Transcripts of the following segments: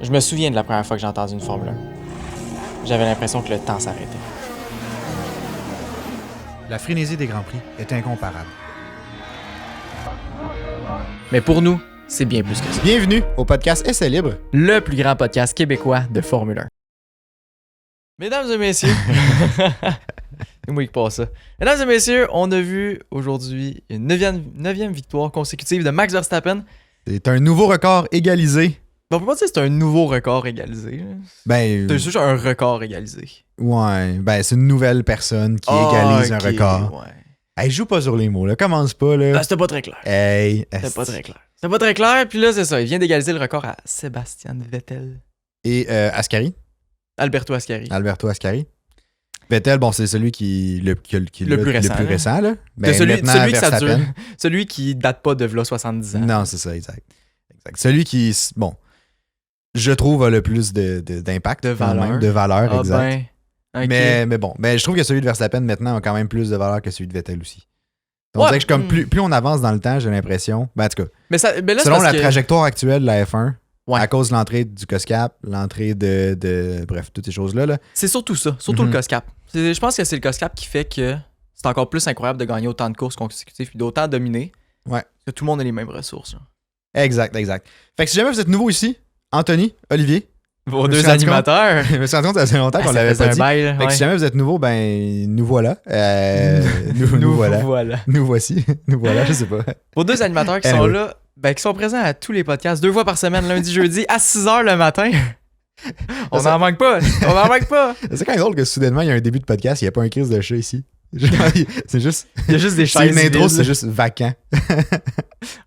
Je me souviens de la première fois que j'ai entendu une Formule 1. J'avais l'impression que le temps s'arrêtait. La frénésie des Grands Prix est incomparable. Mais pour nous, c'est bien plus que ça. Bienvenue au podcast Essai Libre. Le plus grand podcast québécois de Formule 1. Mesdames et messieurs, c'est moi qui passe ça. Mesdames et messieurs, on a vu aujourd'hui une neuvième victoire consécutive de Max Verstappen. C'est un nouveau record égalisé. Bon, on peut pas dire que c'est un nouveau record égalisé. Là. Ben, C'est juste un record égalisé. ouais, ben c'est une nouvelle personne qui égalise un record. Ouais. Hey, joue pas sur les mots, là. Commence pas, là. C'était pas très clair. Hey, C'était pas très clair. C'était pas très clair, puis là, c'est ça. Il vient d'égaliser le record à Sébastien Vettel. Et Ascari, Alberto Ascari. Alberto Ascari. Vettel, bon, c'est celui le plus récent, là. Ben, celui que ça dure. Verstappen. Celui qui date pas de v'là 70 ans. Non, c'est ça, exact. Celui qui, bon, je trouve a le plus d'impact. De quand valeur. même, de valeur, Ah exact. ben, ok. Mais bon, je trouve que celui de Verstappen maintenant a quand même plus de valeur que celui de Vettel aussi. On Ouais, dirait que comme plus on avance dans le temps, j'ai l'impression. Ben, en tout cas, mais là, c'est selon parce la que- trajectoire actuelle de la F1, Ouais. à cause de l'entrée du COSCAP, l'entrée bref, toutes ces choses-là, là. C'est surtout ça. Surtout Mhm. le COSCAP. Je pense que c'est le COSCAP qui fait que c'est encore plus incroyable de gagner autant de courses consécutives et d'autant dominer. Ouais. Parce que tout le monde a les mêmes ressources. Là. Exact. Fait que si jamais vous êtes nouveau ici, Anthony, Olivier, Vos me suis deux rendu compte- animateurs. je me suis rendu compte que ça fait longtemps qu'on ça l'avait faisait pas un dit. bail, là, Fait que ouais. si jamais vous êtes nouveau, ben nous voilà. Nous voilà. Voilà. Nous voici. Nous voilà, je sais pas. Vos deux animateurs qui sont Anyway. là, ben, qui sont présents à tous les podcasts, 2 fois par semaine, lundi, jeudi, à 6h le matin. On Ça- n'en manque pas. On n'en manque pas. C'est quand même drôle que soudainement, il y a un début de podcast, il n'y a pas un crise de chat ici. C'est juste. Il y a juste des C'est chaises une intro, vides. c'est juste vacant.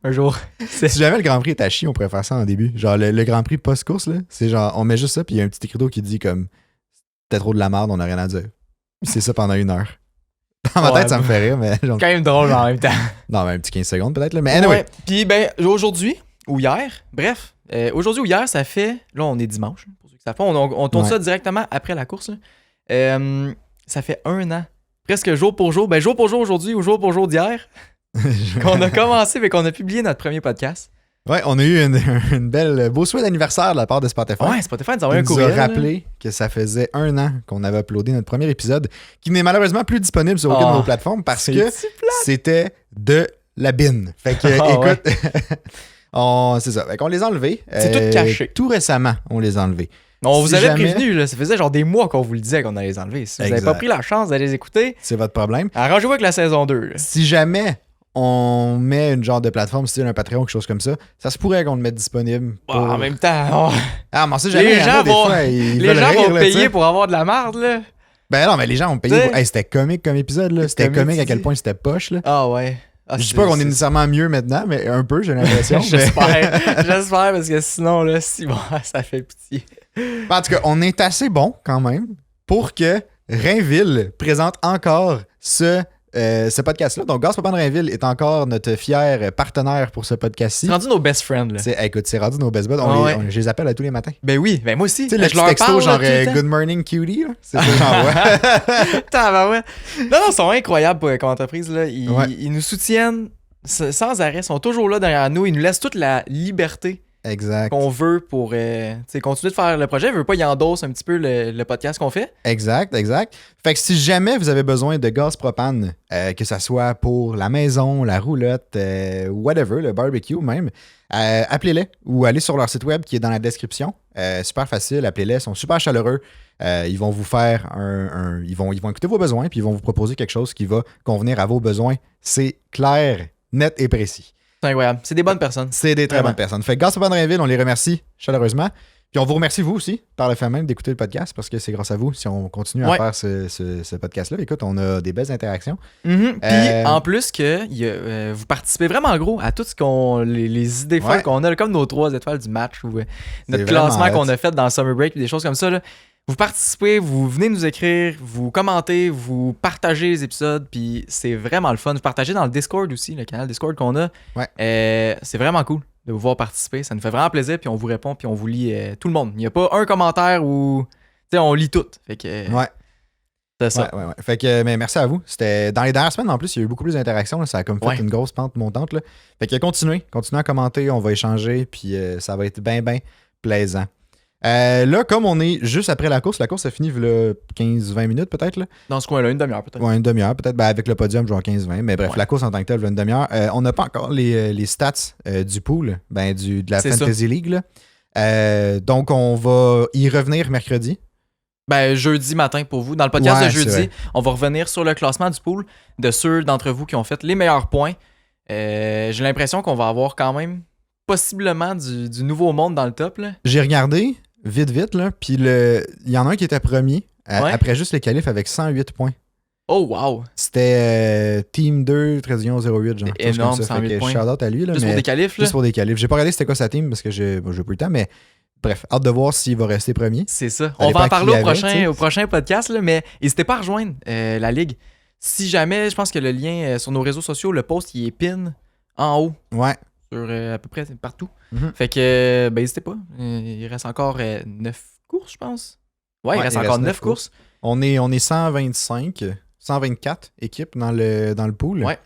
Un jour. Si jamais le Grand Prix est à chier, on pourrait faire ça en début. Genre, le Grand Prix post-course, là, c'est genre, on met juste ça, puis il y a un petit écriteau qui dit comme, c'était trop de la merde, on n'a rien à dire. Puis c'est ça pendant 1 heure. Dans ma Ouais, tête, ça me fait rire, mais genre, C'est quand même drôle mais en même temps. non, mais un petit 15 secondes peut-être, là. Mais anyway. Ouais. Puis ben aujourd'hui ou hier, bref, aujourd'hui ou hier, ça fait, là on est dimanche, pour ceux qui savent pas, on tourne Ouais. ça directement après la course. Là. Ça fait 1 an, presque jour pour jour, ben jour pour jour aujourd'hui ou jour pour jour d'hier, qu'on a commencé et qu'on a publié notre premier podcast. Ouais, on a eu une belle, beau souhait d'anniversaire de la part de Spotify. Ouais, Spotify nous a Il envoyé un nous courriel. a rappelé que ça faisait 1 an qu'on avait uploadé notre premier épisode, qui n'est malheureusement plus disponible sur aucune Oh, de nos plateformes parce C'est que petit plat. c'était de la bine. Fait que, Ah, écoute, c'est ça. Fait qu'on les a enlevés. C'est tout caché. Tout récemment, on les a enlevés. On vous Si avait jamais- prévenu, là, ça faisait genre des mois qu'on vous le disait qu'on allait les enlever. Si vous n'avez Exact. pas pris la chance d'aller les écouter, C'est votre problème. arrangez-vous avec la saison 2. là. Si jamais on met une genre de plateforme, style un Patreon, quelque chose comme ça se pourrait qu'on le mette disponible. Bah, pour- en même temps, Ah, mais on sait jamais. les il y en a gens des vont- fois, ils les veulent gens rire, vont là, tu sais. payer pour avoir de la marde, là. Ben non, mais les gens ont payé. T'sais. Hey, c'était comique comme épisode, là. C'était Comique, comique à tu quel dis. point c'était poche, là. Ah ouais. Ah, Je dis pas qu'on est nécessairement mieux maintenant, mais un peu, j'ai l'impression. mais- J'espère parce que sinon, là, si bon, ça fait pitié. En tout cas, on est assez bon quand même pour que Rainville présente encore ce podcast-là. Donc, Gaz Papa de Rainville est encore notre fier partenaire pour ce podcast-ci. C'est rendu nos best friends, là. Écoute, c'est rendu nos best buds. Ah ouais. Je les appelle à tous les matins. Ben oui, ben moi aussi. Tu sais, le Je petit leur texto parle, genre là, tout le temps. Good morning cutie, là. C'est ça que j'envoie. Tabarouette. Non, ils sont incroyables comme entreprise. Là. Ouais. Ils nous soutiennent sans arrêt. Ils sont toujours là derrière nous. Ils nous laissent toute la liberté Exact. qu'on veut pour continuer de faire le projet. Ils veulent pas, ils endossent un petit peu le podcast qu'on fait. Exact. Fait que si jamais vous avez besoin de gaz propane, que ça soit pour la maison, la roulotte, whatever, le barbecue même, appelez-les ou allez sur leur site web qui est dans la description. Super facile, appelez-les, ils sont super chaleureux. Ils vont vous faire ils vont écouter vos besoins puis ils vont vous proposer quelque chose qui va convenir à vos besoins. C'est clair, net et précis. C'est incroyable. C'est des bonnes personnes. C'est des très Vraiment. bonnes personnes. Fait que Gaz Papa de Rainville, on les remercie chaleureusement. Puis on vous remercie vous aussi, par le fait même, d'écouter le podcast, parce que c'est grâce à vous si on continue à Ouais. faire ce podcast-là. Écoute, on a des belles interactions. Mhm. Puis Euh, en plus que vous participez vraiment gros à tout ce les idées folles Ouais. qu'on a, là, comme nos 3 étoiles du match ou notre C'est classement vraiment qu'on hot. a fait dans le Summer Break et des choses comme ça. Là. Vous participez, vous venez nous écrire, vous commentez, vous partagez les épisodes, puis c'est vraiment le fun. Vous partagez dans le Discord aussi, le canal Discord qu'on a. Ouais. C'est vraiment cool de vous voir participer. Ça nous fait vraiment plaisir, puis on vous répond, puis on vous lit tout le monde. Il n'y a pas un commentaire où... Tu sais, on lit tout. Fait que... Ouais. C'est ça. Ouais. Fait que, mais merci à vous. C'était dans les dernières semaines, en plus, il y a eu beaucoup plus d'interactions. Là. Ça a comme fait Ouais. une grosse pente montante. Là. Fait que continuez à commenter, on va échanger, puis ça va être bien plaisant. Là, comme on est juste après la course a fini il 15-20 minutes peut-être. Là. Dans ce coin-là, une demi-heure peut-être. Ouais, une demi-heure peut-être. Ben, avec le podium, genre 15-20. Mais bref, Ouais. la course en tant que telle, une demi-heure. On n'a pas encore les stats du pool, de la C'est Fantasy League. Là. Donc, on va y revenir mercredi. Ben, jeudi matin pour vous. Dans le podcast Ouais, de c'est jeudi, vrai. on va revenir sur le classement du pool de ceux d'entre vous qui ont fait les meilleurs points. J'ai l'impression qu'on va avoir quand même possiblement du nouveau monde dans le top. Là. J'ai regardé vite, là. Puis il y en a un qui était premier Ouais. après juste les qualifs avec 108 points. Oh, wow! C'était Team 2, 1308, genre. C'est quelque chose énorme, comme ça. 108 Fait que points. shout-out à lui. Là, Juste mais pour des qualifs, là. juste pour des qualifs. J'ai pas regardé c'était quoi sa team parce que j'ai pas eu le temps, mais bref, hâte de voir s'il va rester premier. C'est ça. Ça On dépend va en à qui parler il avait, tu sais. au prochain podcast, là, mais n'hésitez pas à rejoindre la ligue. Si jamais, je pense que le lien sur nos réseaux sociaux, le post, il est pin en haut Ouais. sur à peu près partout. Mhm. Fait que, ben, n'hésitez pas. Il reste encore 9 courses, je pense. Ouais, il reste encore 9 courses. On est 124 équipes dans le pool. Ouais.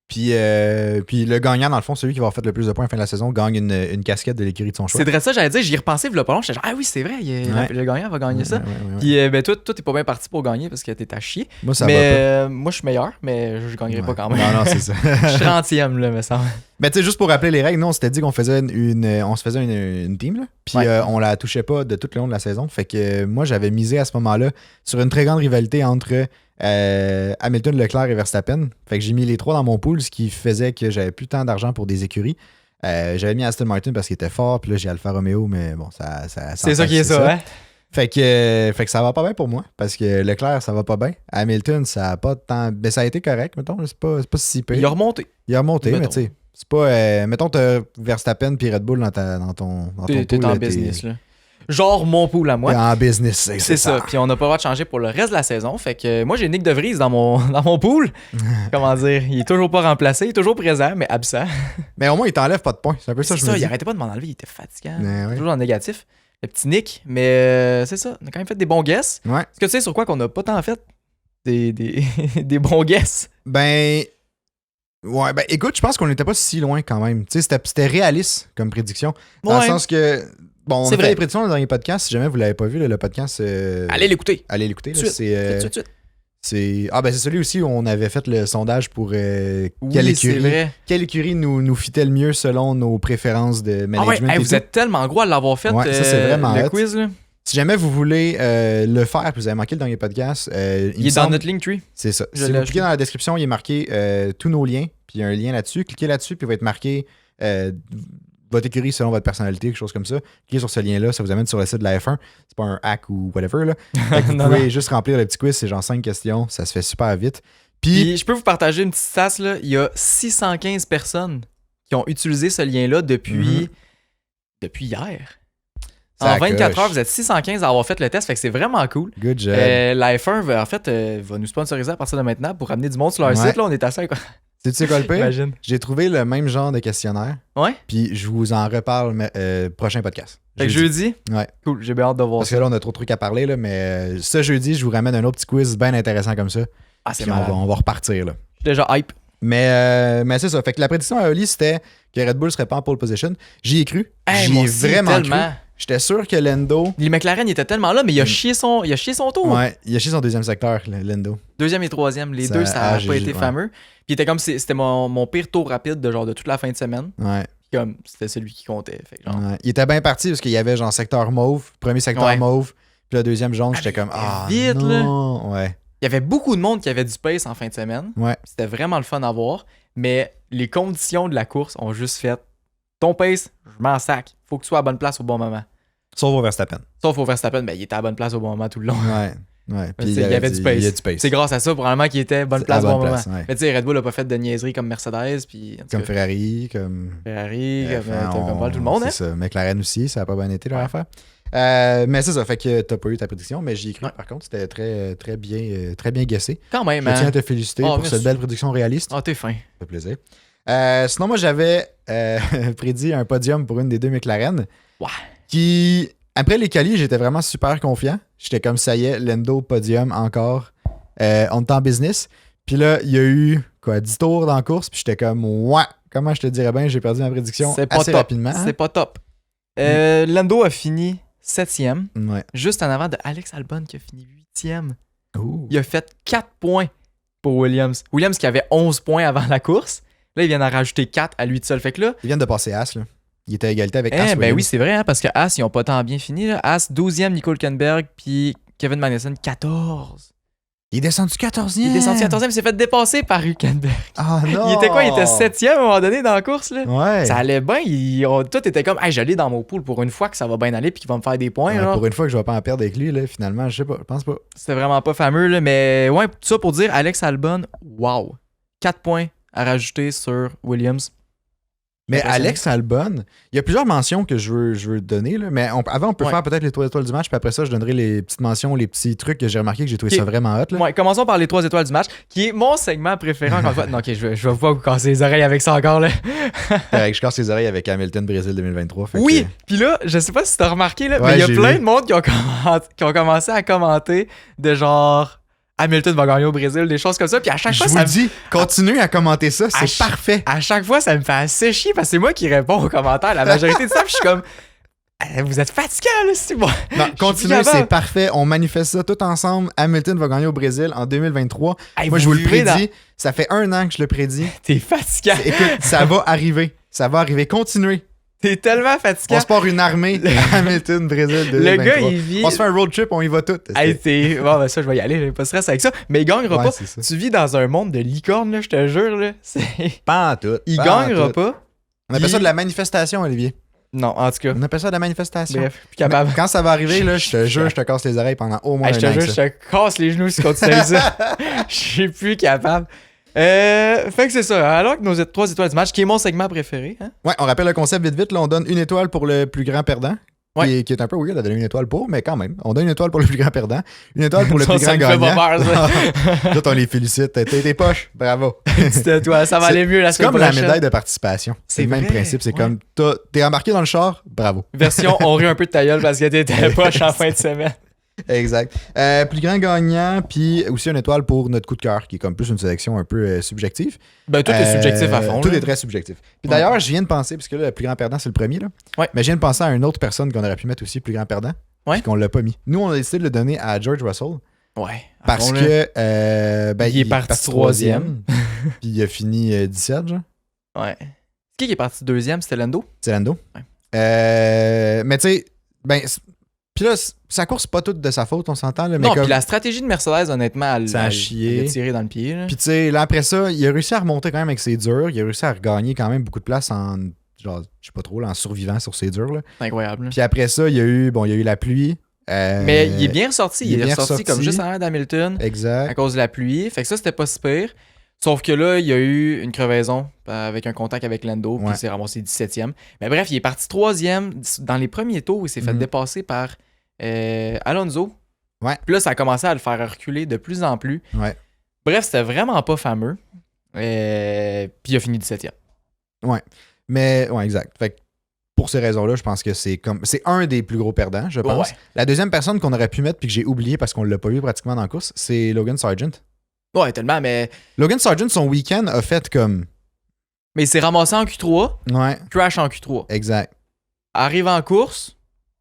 Puis le gagnant, dans le fond, celui qui va avoir fait le plus de points à la fin de la saison, gagne une casquette de l'écurie de son choix. C'est vrai ça, j'allais dire, j'y ai repensé, il y a pas long. J'étais genre, ah oui, c'est vrai, Ouais. le gagnant va gagner ça. Ouais. Puis, ben, toi, t'es pas bien parti pour gagner parce que t'es à chier. Moi, ça mais va pas. moi, je suis meilleur, mais je gagnerai Ouais. pas quand même. Non, c'est ça. Je suis 30e, là, me semble. Mais tu sais, juste pour rappeler les règles, nous, on s'était dit qu'on faisait on se faisait une team, là. Puis Ouais. on la touchait pas de tout le long de la saison. Fait que moi, j'avais misé à ce moment-là sur une très grande rivalité entre Hamilton, Leclerc et Verstappen. Fait que j'ai mis les trois dans mon pool, ce qui faisait que j'avais plus tant d'argent pour des écuries. J'avais mis Aston Martin parce qu'il était fort, puis là, j'ai Alfa Romeo, mais bon, ça C'est ça qui est ça, hein? Fait que ça va pas bien pour moi, parce que Leclerc, ça va pas bien. Hamilton, ça a pas tant. Ben, ça a été correct, mettons. C'est pas si pire. Il a remonté. Il a remonté, mais Mettons. tu sais, c'est pas. Mettons, t'as Verstappen puis Red Bull dans ton T'es pool. en là, business, là. Genre mon pool à T'es moi. en business, C'est ça. Puis on n'a pas le droit de changer pour le reste de la saison. Fait que moi, j'ai Nick De Vries dans mon pool. Comment dire? Il est toujours pas remplacé. Il est toujours présent, mais absent. Mais au moins, il t'enlève pas de points. C'est un peu ça, C'est je ça, me il dis. arrêtait pas de m'en enlever. Il était fatigant. Mais ouais. Toujours en négatif. Le petit Nick. Mais c'est ça. On a quand même fait des bons guesses. Ouais. Est-ce que tu sais sur quoi qu'on a pas tant fait? Des des bons guesses. Ben. Ouais, ben écoute, je pense qu'on n'était pas si loin quand même. Tu sais, c'était réaliste comme prédiction. Dans le Ouais. sens que. Bon, on a C'est fait vrai. des prédictions dans le dernier podcast. Si jamais vous l'avez pas vu, là, le podcast. Allez l'écouter. Allez l'écouter. là. Tout de suite. C'est. Tout de suite. C'est celui aussi où on avait fait le sondage pour quelle Oui, c'est écurie, vrai. quelle écurie nous fitait le mieux selon nos préférences de Ah management. ouais, hey, et vous tout. êtes tellement gros à l'avoir fait, Ouais, ça, c'est vraiment le hot. quiz. Là. Si jamais vous voulez le faire, puis vous avez manqué le dernier podcast, Il est me dans semble- notre Linktree. C'est ça. Je Si l'ai vous cliquez acheté. dans la description, il est marqué tous nos liens, puis il y a un lien là-dessus. Cliquez là-dessus, puis il va être marqué votre écurie selon votre personnalité, quelque chose comme ça. Cliquez sur ce lien-là, ça vous amène sur le site de la F1. C'est pas un hack ou whatever. Là. Fait que vous Non, pouvez non. juste remplir le petit quiz, c'est genre 5 questions, ça se fait super vite. Puis, Puis je peux vous partager une petite stat, là. Il y a 615 personnes qui ont utilisé ce lien-là depuis hier. Ça En 24 coche. heures, vous êtes 615 à avoir fait le test, fait que c'est vraiment cool. good job. La F1 va, en fait, va nous sponsoriser à partir de maintenant pour amener du monde sur leur Ouais. site. Là, on est à 5. Tu sais quoi le pire? Imagine. J'ai trouvé le même genre de questionnaire, Ouais? puis je vous en reparle prochain podcast. Fait que jeudi? Ouais. Cool, j'ai bien hâte de voir Parce que ça. là, on a trop de trucs à parler, là, mais ce jeudi, je vous ramène un autre petit quiz bien intéressant comme ça. Ah, c'est Puis malade. on va repartir. Là. Je suis déjà hype. Mais c'est ça. Fait que la prédiction à Oli, c'était que Red Bull serait pas en pole position. J'y ai cru. Hey, J'y moi ai aussi, vraiment tellement. cru. J'étais sûr que Lando. Les McLaren, il était tellement là, mais il a chié son tour. Ouais, il a chié son deuxième secteur, Lando. Deuxième et troisième, les Ça- deux, ça ah, a j'ai- pas été ouais. fameux. Puis il était comme, c'était mon pire tour rapide de toute la fin de semaine. Ouais. Puis comme, c'était celui qui comptait. Fait que genre, Ouais. Il était bien parti parce qu'il y avait genre secteur mauve, premier secteur Ouais. mauve, puis le deuxième jaune, Ah, j'étais mais comme ah vite, non. Ouais. il y avait beaucoup de monde qui avait du pace en fin de semaine. Ouais. C'était vraiment le fun à voir. Mais les conditions de la course ont juste fait ton pace, je m'en sac. Faut que tu sois à la bonne place au bon moment. Sauf au Verstappen. Sauf au Verstappen, ben, il était à la bonne place au bon moment tout le long. Ouais. Ouais. Puis Il y avait du pace. Il y a du pace. C'est grâce à ça, probablement, qu'il était à bonne C'est place à au bon bonne moment. place, ouais. Mais tu sais, Red Bull a pas fait de niaiserie comme Mercedes, puis en tout Comme cas, Ferrari, comme. Ferrari, Bref, comme pas tout le monde, hein. C'est ça. McLaren aussi, ça a pas bien été leur Ouais. affaire. Mais c'est ça, fait que t'as pas eu ta prédiction, mais j'y ai cru. Ouais. Par contre, c'était très bien guessé. Quand même, Je tiens à hein. te féliciter Oh, pour merci. cette belle prédiction réaliste. Ah, t'es fin. Ça fait plaisir. Sinon, moi, j'avais prédit un podium pour une des deux McLaren. Ouais. Qui, après les qualis, j'étais vraiment super confiant. J'étais comme ça y est, Lando, podium encore. On est en business. Puis là, il y a eu 10 tours dans la course. Puis j'étais comme, ouais, comment je te dirais bien, j'ai perdu ma prédiction C'est pas assez top. rapidement. C'est pas top. Lando a fini 7e, Ouais. juste en avant de Alex Albon qui a fini 8e. Ouh. Il a fait 4 points pour Williams. Williams qui avait 11 points avant la course. Là, il vient d'en rajouter 4 à lui tout seul. Fait que là, Ils viennent de passer As, là. Il était à égalité avec As. ben Williams. oui, c'est vrai, hein, parce que As, ils ont pas tant bien fini. Là. As, 12e, Nico Hülkenberg, puis Kevin Magnussen, 14. Il est descendu 14e. Il est descendu 14e, il s'est fait dépasser par Hülkenberg. Ah non. Il était quoi? Il était 7e à un moment donné dans la course, là. Ouais. Ça allait bien. Tout était comme, hey, j'allais dans mon pool pour une fois que ça va bien aller puis qu'il va me faire des points. Ouais, là. pour une fois que je vais pas en perdre avec lui, là, finalement, je sais pas, je pense pas. C'était vraiment pas fameux, là. Mais ouais, tout ça pour dire, Alex Albon, wow. 4 points à rajouter sur Williams. Mais Impressionnant. Alex Albon, il y a plusieurs mentions que je veux donner, là, mais avant, on peut Ouais. faire peut-être les 3 étoiles du match, puis après ça, je donnerai les petites mentions, les petits trucs que j'ai remarqué que j'ai trouvé Ok. ça vraiment hot. Là. Ouais, commençons par les 3 étoiles du match, qui est mon segment préféré encore une fois. Non, ok, je vais pas vous casser les oreilles avec ça encore, là. Je casse les oreilles avec Hamilton Brésil 2023. Fait Oui, que- puis là, je sais pas si t'as remarqué, là, Ouais, mais il y a j'ai plein vu. de monde qui ont commencé à commenter de genre Hamilton va gagner au Brésil, des choses comme ça. Puis à chaque Je fois, vous ça le dis, continuez à commenter ça, À c'est ch- parfait. à chaque fois, ça me fait assez chier parce que c'est moi qui réponds aux commentaires la majorité du temps. Puis je suis comme, vous êtes fatiguant, là, c'est bon. Non, suis continuez, plus capable. c'est parfait. On manifeste ça tout ensemble. Hamilton va gagner au Brésil en 2023. Hey, Moi, je vous le vivez prédis. Ça fait 1 an que je le prédis. T'es fatiguant. Écoute, ça va arriver. Ça va arriver. Continuez. T'es tellement On fatiguant. se part une armée à Hamilton, Brésil 2023. Le gars, il vit. On se fait un road trip, on y va tout. Hey, bon, ben ça, je vais y aller, j'ai pas de stress avec ça. Mais il gagnera Ouais, pas. c'est ça. Tu vis dans un monde de licorne, là, je te jure, là. Pas en tout. Il pas en gagnera tout. pas. On appelle ça de la manifestation, Olivier. Non, en tout cas. On appelle ça de la manifestation. Bref, plus capable. Mais quand ça va arriver, là, je te jure, je te casse les oreilles pendant au moins Hey, je un te an. jure, je te casse les genoux si tu continues ça. Je suis plus capable. Fait que c'est ça. Alors que nos 3 étoiles du match, qui est mon segment préféré. Hein? Ouais, on rappelle le concept vite. Là, on donne 1 étoile pour le plus grand perdant. Ouais. Qui est un peu weird à donner 1 étoile pour, mais quand même. On donne 1 étoile pour le plus grand perdant, 1 étoile pour le Ça, plus ça grand me fait gagnant. pas peur, ça. Toi, on les félicite. T'as tes poches. Bravo. C'était toi, ça va aller mieux la C'est semaine comme la prochaine. médaille de participation. C'est C'est le même vrai, principe. C'est ouais. comme t'es embarqué dans le char, bravo. Version on rit un peu de ta gueule parce que t'étais poche en fin de semaine. Exact. Plus grand gagnant, puis aussi 1 étoile pour notre coup de cœur, qui est comme plus une sélection un peu subjective. Ben, tout est subjectif à fond. Tout là. est très subjectif. Puis Ouais. d'ailleurs, je viens de penser, puisque là, le plus grand perdant, c'est le premier, là. Ouais. Mais je viens de penser à une autre personne qu'on aurait pu mettre aussi, plus grand perdant, Ouais. puis qu'on l'a pas mis. Nous, on a décidé de le donner à George Russell, Ouais. parce Avant, là. que ben, Il est parti troisième. puis il a fini 17, genre. Ouais. Qui est parti deuxième? C'était Lando? C'est Lando. Ouais. Mais tu sais, ben, puis là, sa course, c'est pas toute de sa faute, on s'entend, là, mais Non, comme... puis la stratégie de Mercedes, honnêtement, elle Ça a elle chié. l'a tiré dans le pied. Là. Puis tu sais, là après ça, il a réussi à remonter quand même avec ses durs. Il a réussi à regagner quand même beaucoup de place en, genre, je sais pas trop, là, en survivant sur ses durs. Là. C'est incroyable. là. Puis après ça, il y a eu la pluie. Mais il est bien ressorti. Il est bien ressorti comme ressorti. juste en arrière d'Hamilton à Exact. cause de la pluie. Fait que ça, c'était pas si pire. Sauf que là, il y a eu une crevaison avec un contact avec Lando, puis Ouais. il s'est ramassé 17e. Mais bref, il est parti 3e. Dans les premiers tours, il s'est fait Mhm. dépasser par Alonso. Ouais. Puis là, ça a commencé à le faire reculer de plus en plus. Ouais. Bref, c'était vraiment pas fameux. Puis il a fini 17e. Mais, ouais, exact. Fait que pour ces raisons-là, je pense que c'est un des plus gros perdants, je pense. Ouais. La deuxième personne qu'on aurait pu mettre puis que j'ai oublié parce qu'on l'a pas vu pratiquement dans la course, c'est Logan Sargent. Ouais, tellement, mais Logan Sargent, son week-end a fait comme. il s'est ramassé en Q3, Ouais, crash en Q3. exact. Arrive en course,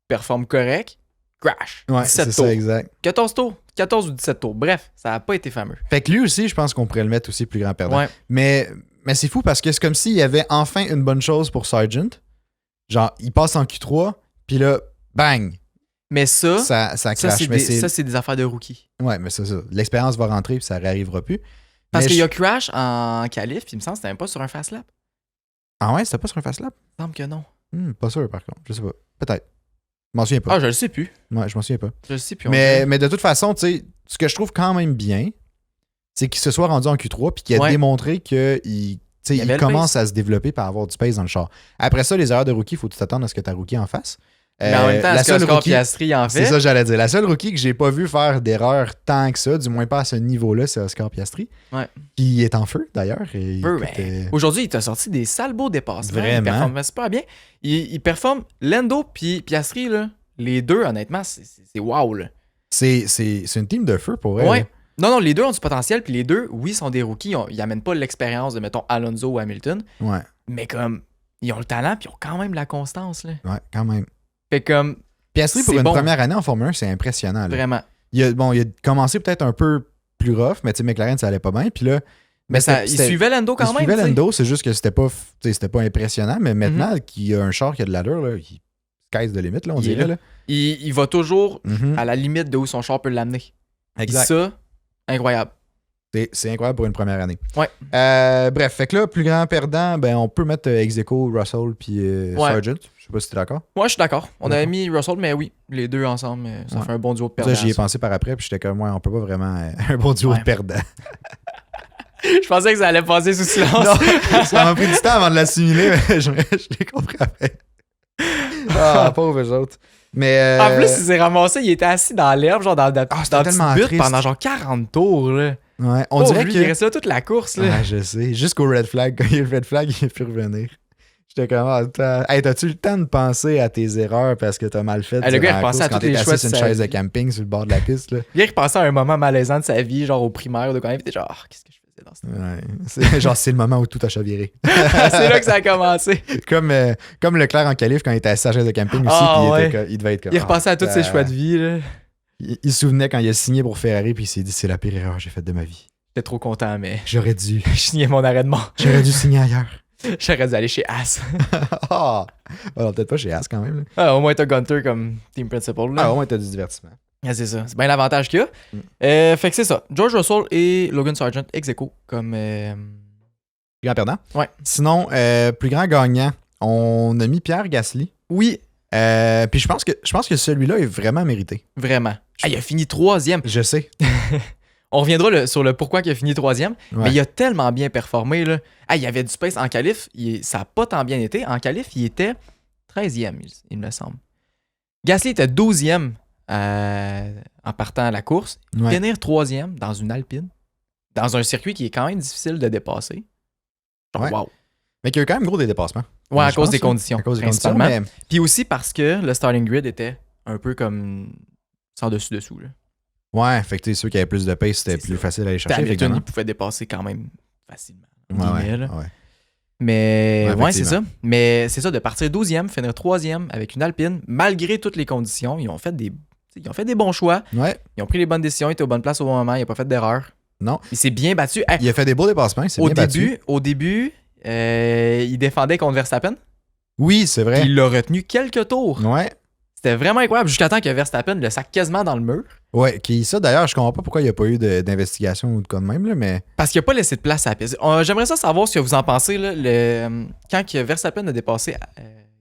performe correct, crash. Ouais, 17 c'est tours. ça, exact. 14 tours. 14 ou 17 tours. Bref, ça n'a pas été fameux. Fait que lui aussi, je pense qu'on pourrait le mettre aussi plus grand perdant. Ouais. Mais c'est fou parce que c'est comme s'il y avait enfin une bonne chose pour Sargent. Genre, il passe en Q3, puis là, bang, Mais ça ça crash. c'est Mais des affaires de rookie. Ouais, mais c'est ça. L'expérience va rentrer, puis ça réarrivera plus. Parce Mais qu'il y je- a crash en qualif, puis il me semble que c'était même pas sur un fast lap. Ah ouais, c'était pas sur un fast lap? Il me semble que non. Pas sûr, par contre. Je sais pas. Peut-être. Je m'en souviens pas. Ah, je le sais plus. Ouais, je m'en souviens pas. Je le sais plus. Mais de toute façon, tu sais, ce que je trouve quand même bien, c'est qu'il se soit rendu en Q3 puis qu'il a Ouais. démontré qu'il Il y avait il le commence à se développer par avoir du space dans le char. Après ça, les erreurs de rookie, il faut tout attendre à ce que ta rookie en fasse. Mais en même temps, la est-ce que seule Oscar rookie, Piastri en c'est fait? ça que j'allais dire. La seule rookie que j'ai pas vu faire d'erreur tant que ça, du moins pas à ce niveau-là, c'est Oscar Piastri. Ouais. Puis il est en feu, d'ailleurs. et Peu, écoute, mais aujourd'hui, il t'a sorti des sales beaux dépassements. Vraiment. Il performe super bien. Il performe Lando puis Piastri, là, les deux, honnêtement, c'est wow. Là. c'est une team de feu pour elle. Ouais. Non, les deux ont du potentiel, puis les deux, oui, sont des rookies. Ils amènent pas l'expérience de, mettons, Alonso ou Hamilton, Ouais, mais comme, ils ont le talent, puis ils ont quand même la constance, là. ouais, quand même. Fait comme, Piastri, pour C'est une bon. première année en Formule 1, c'est impressionnant. Là. Vraiment. Il a commencé peut-être un peu plus rough, mais tu sais, McLaren, ça allait pas bien. Puis là, Mais il suivait Lando quand il même. suivait tu sais. Lando, c'est juste que c'était pas impressionnant. Mais maintenant qu'il y a un char qui a de l'allure, là, il sky's the limit, là, on Il est dirait. là. Là. Il va toujours Mhm. à la limite de où son char peut l'amener. Puis Exact. ça, incroyable. C'est incroyable pour une première année. Ouais. Bref, fait que là, plus grand perdant, ben, on peut mettre ex-aequo, Russell puis Sargent. Je sais pas si t'es d'accord. Moi, je suis d'accord. On avait D'accord. mis Russell, mais oui, les deux ensemble, ça Ouais. fait un bon duo de Ça, perdants. j'y ai ça. pensé par après, puis j'étais comme, ouais, on peut pas vraiment un bon duo Ouais. de perdants. Je pensais que ça allait passer sous silence. Non, ça m'a pris du temps avant de l'assimiler, mais je l'ai compris après. Ah, pauvre eux autres. Mais, En plus, il s'est ramassé, il était assis dans l'herbe, genre dans la c'était dans tellement petite butte triste. pendant genre 40 tours. Là. ouais, on Pauvre dirait lui, que... il reste là toute la course. Là. Ah, je sais. Jusqu'au red flag. Quand il y a eu le red flag, il a pu revenir. J'étais comme, hey, t'as-tu le temps de penser à tes erreurs parce que t'as mal fait Ah, le gars, il durant la repensait course à quand tous les t'es choix assis de sur une sa chaise de vie. camping sur le bord de la piste, là. Il repensait à un moment malaisant de sa vie, genre au primaire, de quand même, il était genre, ah, qu'est-ce que je faisais dans ce temps? Ouais. C'est, genre, c'est le moment où tout a chaviré. C'est là que ça a commencé. Comme Leclerc en qualif quand il était assis sur la chaise de camping aussi, Ah, puis ouais. il devait être comme... Il repensait à tous ses choix de vie. Là. Il se souvenait quand il a signé pour Ferrari, puis il s'est dit, c'est la pire erreur que j'ai faite de ma vie. J'étais trop content, mais J'aurais dû signais mon arrêt de mort. signer ailleurs. J'aurais dû aller chez As. Ah! Alors, peut-être pas chez As quand même. Là. Ah, au moins, t'as Gunter comme team principal. Là. Ah, au moins, t'as du divertissement. Ah, c'est ça. C'est bien l'avantage qu'il y a. Fait que c'est ça. George Russell et Logan Sargent ex aequo comme. Plus grand perdant? Ouais. Sinon, plus grand gagnant, on a mis Pierre Gasly. Oui, Puis je pense que celui-là est vraiment mérité. vraiment. Ah, il a fini 3e. Je sais. On reviendra sur le pourquoi il a fini 3e. Ouais. Mais il a tellement bien performé. Là. Ah, il y avait du space en qualif. Ça n'a pas tant bien été. En qualif, il était 13e, il me semble. Gasly était 12e en partant à la course. Ouais. Finir 3e dans une Alpine, dans un circuit qui est quand même difficile de dépasser. Genre, Ouais. wow. Mais qu'il y a eu quand même gros des dépassements. Ouais, à Je cause pense, des là. conditions. À cause des conditions, principalement. mais Puis aussi parce que le starting grid était un peu comme sans dessus-dessous. Là. ouais, fait que tu sais, ceux qui avaient plus de pace, c'était C'est plus ça. facile à aller chercher. Hamilton, effectivement. il pouvait dépasser quand même facilement. Ouais, guillemets, là. ouais. Mais Ouais, ouais, c'est ça. effectivement. Mais c'est ça, de partir 12e, finir 3e avec une Alpine, malgré toutes les conditions, ils ont fait des bons choix. Ouais, Ils ont pris les bonnes décisions, ils étaient aux bonnes places au bon moment, il n'a pas fait d'erreur. non. Il s'est bien battu. Hey, Il a fait des beaux dépassements, il s'est au bien battu. début, il défendait contre Verstappen. Oui, c'est vrai. Puis il l'a retenu quelques tours. Ouais. C'était vraiment incroyable, jusqu'à temps que Verstappen le sac quasiment dans le mur. Ouais, ça d'ailleurs, je comprends pas pourquoi il n'y a pas eu d'investigation ou de quoi de même, là, mais. Parce qu'il n'a pas laissé de place à la piste. J'aimerais ça savoir ce que vous en pensez. Là, quand que Verstappen a dépassé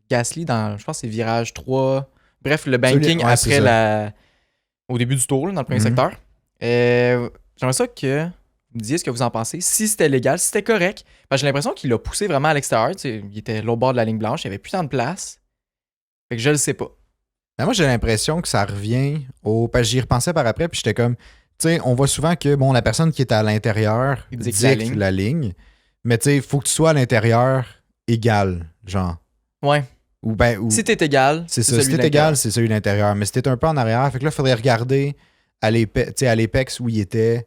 Gasly dans, je pense, c'est virage 3. Bref, le banking Ouais, c'est après au début du tour, là, dans le premier Mhm. secteur. J'aimerais ça que vous me disiez ce que vous en pensez. Si c'était légal, si c'était correct. Parce que j'ai l'impression qu'il l'a poussé vraiment à l'extérieur. Tu sais, il était l'autre bord de la ligne blanche. Il n'y avait plus tant de place. Fait que je le sais pas. Ben, moi, j'ai l'impression que ça revient au. Parce que j'y repensais par après, puis j'étais comme. Tu sais, on voit souvent que, bon, la personne qui est à l'intérieur Il dicte dicte la la ligne. Mais tu sais, il faut que tu sois à l'intérieur égal, genre. Ouais. Ou ben. Ou, Si t'es égal, c'est ça. celui Si de t'es l'intérieur. égal, c'est celui de l'intérieur. Mais si t'es un peu en arrière, fait que là, il faudrait regarder à l'Apex où il était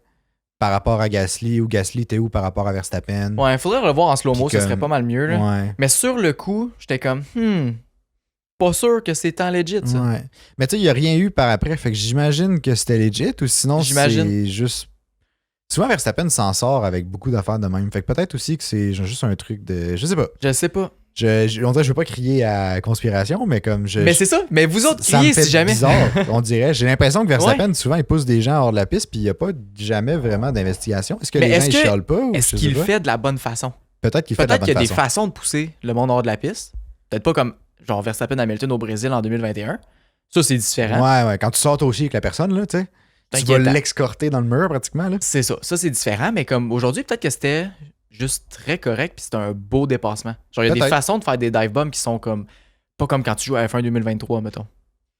par rapport à Gasly, ou Gasly était où par rapport à Verstappen. Ouais, il faudrait le revoir en slow-mo, Puis ça serait comme- pas mal mieux. Là. Ouais. Mais sur le coup, j'étais comme, pas sûr que c'est tant legit, ça. Ouais. Mais tu sais, il n'y a rien eu par après. Fait que j'imagine que c'était legit ou sinon J'imagine. c'est juste. Souvent, Verstappen s'en sort avec beaucoup d'affaires de même. Fait que peut-être aussi que c'est juste un truc de. Je sais pas. Je sais pas. On dirait que je veux pas crier à conspiration, mais comme je. Mais c'est ça. Mais vous autres, ça me criez fait si jamais. bizarre, on dirait. J'ai l'impression que Verstappen, souvent, il pousse des gens hors de la piste, puis il n'y a pas jamais vraiment d'investigation. Est-ce que Mais les est-ce gens, que- ils chialent pas ou Est-ce je sais qu'il pas? fait de la bonne façon? Peut-être qu'il fait de la Peut-être qu'il bonne y a des façon. façons de pousser le monde hors de la piste. Peut-être pas comme genre Verstappen Hamilton au Brésil en 2021. Ça, c'est différent. Ouais. Quand tu sors aussi avec la personne, là, tu sais, tu vas T'inquiète. l'escorter dans le mur pratiquement, là. C'est ça. Ça, c'est différent. Mais comme aujourd'hui, peut-être que c'était juste très correct puis c'était un beau dépassement. Genre, il y a des Peut-être. façons de faire des dive bombs qui sont comme. Pas comme quand tu joues à F1 2023, mettons.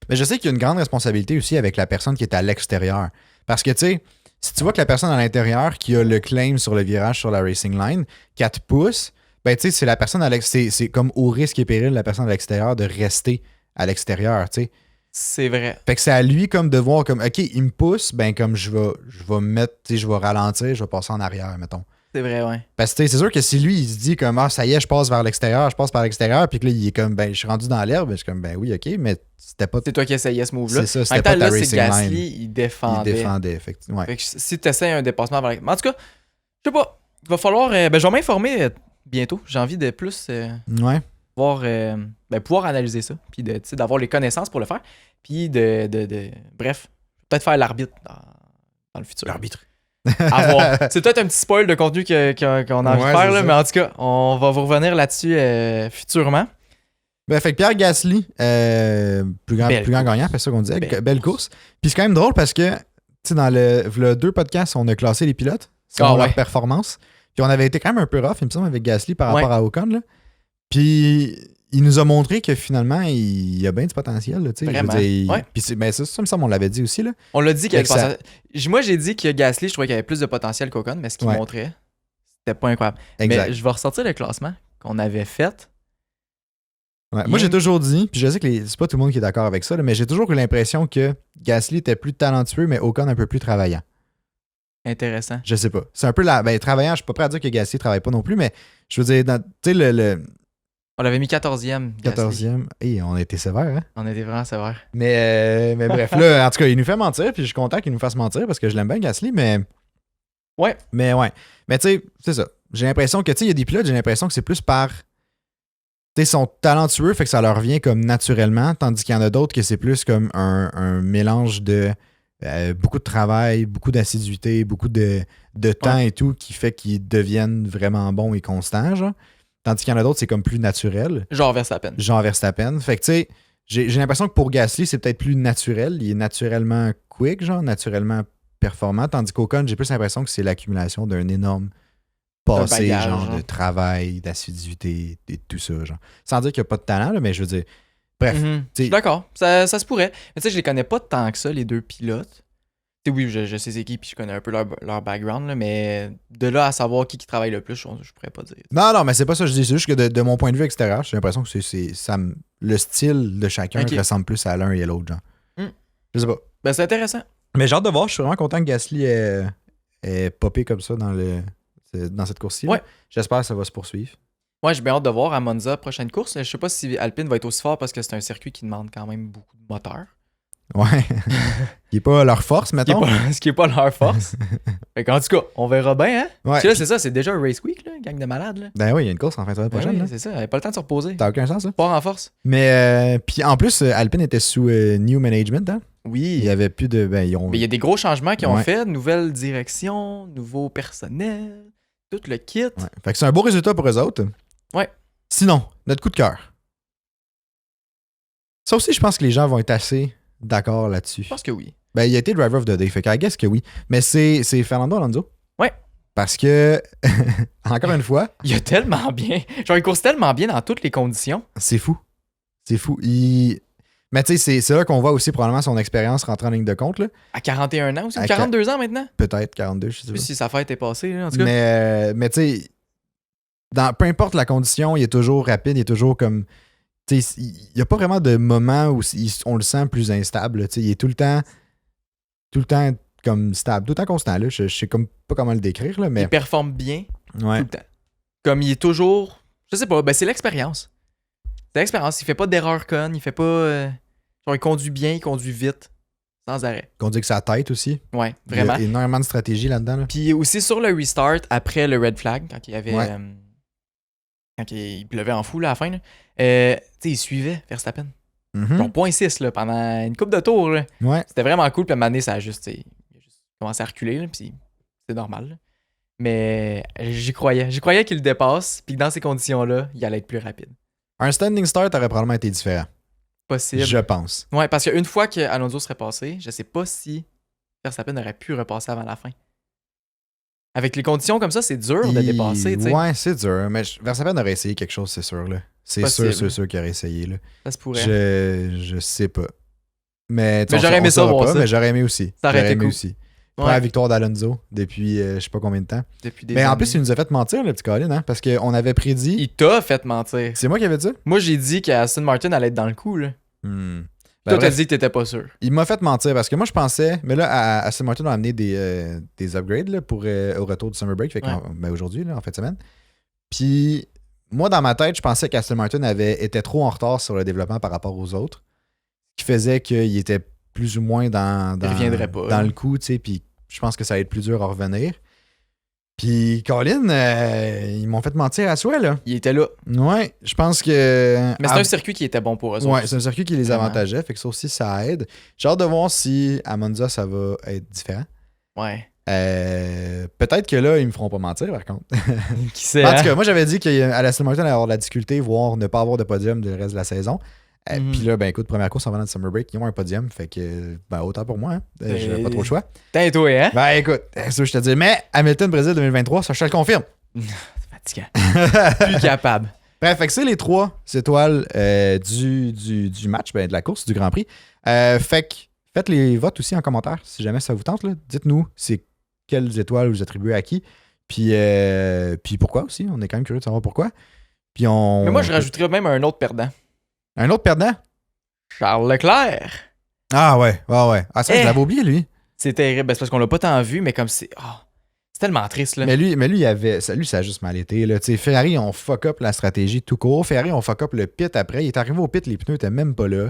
Mais je sais qu'il y a une grande responsabilité aussi avec la personne qui est à l'extérieur. Parce que, tu sais, si tu vois que la personne à l'intérieur qui a le claim sur le virage sur la racing line, qu'elle te pousse, ben, tu sais, c'est la personne à l'extérieur. C'est comme au risque et péril de la personne à l'extérieur de rester à l'extérieur, tu sais. C'est vrai. Fait que c'est à lui comme de voir comme, OK, il me pousse, ben, comme je vais me mettre, tu sais, je vais ralentir, je vais passer en arrière, mettons. C'est vrai, ouais. Parce que c'est sûr que si lui, il se dit comme, ah, ça y est, je passe par l'extérieur, puis que là, il est comme, ben, je suis rendu dans l'herbe, je suis comme, ben oui, ok, mais c'était pas. C'est toi qui essayais ce move-là. C'est ça, En c'était même pas temps, ta là, c'est racing Gasly, line. il défendait. Il défendait, effectivement. Ouais. Fait que si tu essaies un dépassement vers... En tout cas, je sais pas. Il va falloir... je vais m'informer bientôt. J'ai envie de plus Ouais. pouvoir analyser ça. Puis d'avoir les connaissances pour le faire. Puis bref, peut-être faire l'arbitre dans le futur. L'arbitre. À voir. C'est peut-être un petit spoil de contenu qu'on a envie de faire, là, mais en tout cas, on va vous revenir là-dessus futurement. Ben, fait que Pierre Gasly, plus grand gagnant, c'est ça qu'on disait. Belle course. Puis c'est quand même drôle parce que, tu sais, dans le 2 podcasts, on a classé les pilotes selon leur performance. Puis on avait été quand même un peu rough, il me semble, avec Gasly par rapport à Ocon. Là. Puis il nous a montré que finalement, il y a bien du potentiel. Là, vraiment. Je veux dire, puis ça, il me semble, on l'avait dit aussi. Là. On l'a dit qu'il y avait ça... Moi, j'ai dit que Gasly, je trouvais qu'il y avait plus de potentiel qu'Ocon, mais ce qu'il montrait, c'était pas incroyable. Exact. Mais je vais ressortir le classement qu'on avait fait. Ouais. Moi, j'ai toujours dit, puis je sais que c'est pas tout le monde qui est d'accord avec ça, là, mais j'ai toujours eu l'impression que Gasly était plus talentueux, mais Ocon un peu plus travaillant. Intéressant. Je sais pas. C'est un peu travaillant, je suis pas prêt à dire que Gasly travaille pas non plus, mais je veux dire, tu sais, on l'avait mis 14e. 14e. Et on a été sévère, hein? On a été vraiment sévère. Mais bref, là, en tout cas, il nous fait mentir, puis je suis content qu'il nous fasse mentir parce que je l'aime bien, Gasly, mais. Ouais. Mais tu sais, c'est ça. J'ai l'impression que, tu sais, il y a des pilotes, j'ai l'impression que c'est plus par. Tu sais, ils sont talentueux, fait que ça leur vient comme naturellement, tandis qu'il y en a d'autres que c'est plus comme un mélange de beaucoup de travail, beaucoup d'assiduité, beaucoup de temps et tout, qui fait qu'ils deviennent vraiment bons et constants, genre. Tandis qu'il y en a d'autres, c'est comme plus naturel. Genre Verstappen. Fait que, tu sais, j'ai l'impression que pour Gasly, c'est peut-être plus naturel. Il est naturellement quick, genre, naturellement performant. Tandis qu'Ocon, j'ai plus l'impression que c'est l'accumulation d'un énorme passé, genre, de travail, d'assiduité et tout ça, genre. Sans dire qu'il n'y a pas de talent, là, mais je veux dire. Bref. Je suis d'accord. Ça se pourrait. Mais tu sais, je les connais pas tant que ça, les deux pilotes. Tu sais, oui, je sais c'est qui, puis je connais un peu leur background, là, mais de là à savoir qui travaille le plus, je pourrais pas dire. Non, mais c'est pas ça, je dis. C'est juste que de mon point de vue extérieur, j'ai l'impression que le style de chacun ressemble plus à l'un et à l'autre, genre. Je sais pas. Ben, c'est intéressant. Mais j'ai hâte de voir, je suis vraiment content que Gasly ait popé comme ça dans cette course-ci. Ouais. J'espère que ça va se poursuivre. Ouais, j'ai bien hâte de voir à Monza, prochaine course. Je sais pas si Alpine va être aussi fort parce que c'est un circuit qui demande quand même beaucoup de moteur. Ouais. Qui n'est pas leur force, mettons. Ce qui n'est pas leur force. Fait en tout cas, on verra bien, hein? Ouais. Parce que là, c'est ça, c'est déjà un race week, là, gang de malades. Là. Ben oui, il y a une course en fin de semaine prochaine. Oui, c'est ça, elle n'a pas le temps de se reposer. T'as aucun sens, ça? Pas en force. Mais, puis en plus, Alpine était sous new management, hein? Oui. Il y avait plus de. Mais il y a des gros changements qu'ils ont fait, nouvelle direction, nouveau personnel, tout le kit. Ouais. Fait que c'est un beau résultat pour eux autres. Ouais. Sinon, notre coup de cœur. Ça aussi, je pense que les gens vont être assez d'accord là-dessus. Je pense que oui. Ben, il a été driver of the day, fait qu'à guess que oui. Mais c'est Fernando Alonso. Ouais. Parce que, encore une fois... Il a tellement bien... Genre, il course tellement bien dans toutes les conditions. C'est fou. C'est fou. Mais tu sais, c'est là qu'on voit aussi probablement son expérience rentrer en ligne de compte. Là. À 41 ans aussi? 42 ans maintenant? Peut-être, 42, je sais pas. Plus si sa fête est passée, là, en tout cas. Mais tu sais, peu importe la condition, il est toujours rapide, il est toujours comme... Tu sais, il n'y a pas vraiment de moment où on le sent plus instable. Tu sais, il est tout le temps comme stable, tout le temps constant. Là. Je sais comme pas comment le décrire. Là, mais... Il performe bien tout ouais. le temps. Comme il est toujours... Je sais pas, ben c'est l'expérience. C'est l'expérience. Il fait pas d'erreur conne, il fait pas... Genre, il conduit bien, il conduit vite, sans arrêt. Il conduit avec sa tête aussi. Ouais, vraiment. Il y a énormément de stratégie là-dedans. Là. Puis aussi sur le restart, après le red flag, quand il y avait... quand il pleuvait en fou là, à la fin, tu sais, il suivait Verstappen. Genre 0.6 là, pendant une couple de tours. Là. Ouais. C'était vraiment cool. Puis à un moment donné, ça a juste commencé à reculer. Là, puis c'est normal. Là. Mais j'y croyais. J'y croyais qu'il le dépasse. Puis que dans ces conditions-là, il allait être plus rapide. Un standing start aurait probablement été différent. Possible. Je pense. Ouais, parce qu'une fois qu'Alonso serait passé, je sais pas si Verstappen aurait pu repasser avant la fin. Avec les conditions comme ça, c'est dur de dépasser. T'sais. Ouais, c'est dur. Mais Verstappen aurait essayé quelque chose, c'est sûr. Là. C'est sûr qu'il aurait essayé. Là. Ça se pourrait. Je sais pas. Mais j'aurais aimé ça voir ça. Mais j'aurais aimé aussi. Ça aurait été cool. Aussi. Première victoire d'Alonso depuis je sais pas combien de temps. Depuis des mais années. En plus, il nous a fait mentir, le petit Colin, hein, parce qu'on avait prédit. Il t'a fait mentir. C'est moi qui avais dit ça? Moi, j'ai dit qu'Aston Martin allait être dans le coup. Là. Toi, t'as dit que t'étais pas sûr. Il m'a fait mentir parce que moi, je pensais, mais là, Aston Martin a amené des upgrades là, pour, au retour du Summer Break, fait aujourd'hui, là, en fin de semaine. Puis, moi, dans ma tête, je pensais qu'Aston Martin était trop en retard sur le développement par rapport aux autres, ce qui faisait qu'il était plus ou moins dans le coup, tu sais, puis je pense que ça va être plus dur à revenir. Puis, Colin, ils m'ont fait mentir à soi, là. Il était là. Ouais, je pense que... Mais c'est un circuit qui était bon pour eux. Ouais, c'est un circuit qui les avantageait, fait que ça aussi, ça aide. J'ai hâte de voir si à Monza, ça va être différent. Ouais. Peut-être que là, ils me feront pas mentir, par contre. Qui sait, En tout cas, moi, j'avais dit qu'à la Aston Martin, allait avoir de la difficulté, voire ne pas avoir de podium le reste de la saison. Puis là, ben écoute, première course en venant de Summer Break, ils ont un podium, fait que, ben autant pour moi, hein. J'avais pas trop le choix. T'es toi, hein? Ben écoute, c'est ça que je te dis. Mais Hamilton Brésil 2023, ça, je te le confirme. C'est fatigant. Plus capable. Bref, fait que c'est les 3 étoiles du match, ben de la course, du Grand Prix. Fait que faites les votes aussi en commentaire, si jamais ça vous tente, là. Dites-nous c'est quelles étoiles vous attribuez à qui. Puis pourquoi aussi, on est quand même curieux de savoir pourquoi. Puis Mais moi, je rajouterais même un autre perdant. Un autre perdant? Charles Leclerc. Ah ouais. Ah ça, je l'avais oublié, lui. C'est terrible, c'est parce qu'on l'a pas tant vu, mais comme c'est... c'est tellement triste, là. Mais lui, ça a juste mal été, là. T'sais, Ferrari, on fuck up la stratégie tout court. Ferrari, on fuck up le pit après. Il est arrivé au pit, les pneus étaient même pas là.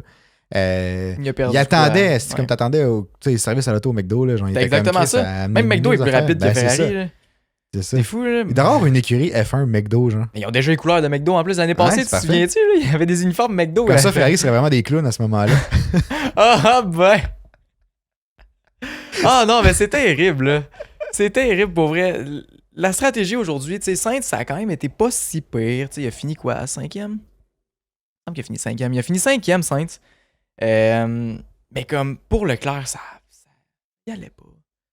Il attendait, c'est comme t'attendais au service à l'auto au McDo, là. Genre, c'est exactement ça. Même McDo est plus rapide que Ferrari, là. C'est fou, là. Il doit y avoir une écurie F1 McDo, genre. Ils ont déjà les couleurs de McDo en plus l'année passée, tu te souviens-tu? Là? Il y avait des uniformes McDo. Comme ça, Ferrari serait vraiment des clowns à ce moment-là. Ben. Non, mais c'est terrible, là. C'est terrible pour vrai. La stratégie aujourd'hui, tu sais, Sainz, ça a quand même été pas si pire. Tu sais, il a fini quoi, 5e? Il me semble qu'il a fini 5e. Il a fini 5e, Sainz. Mais comme pour Leclerc, ça y allait pas.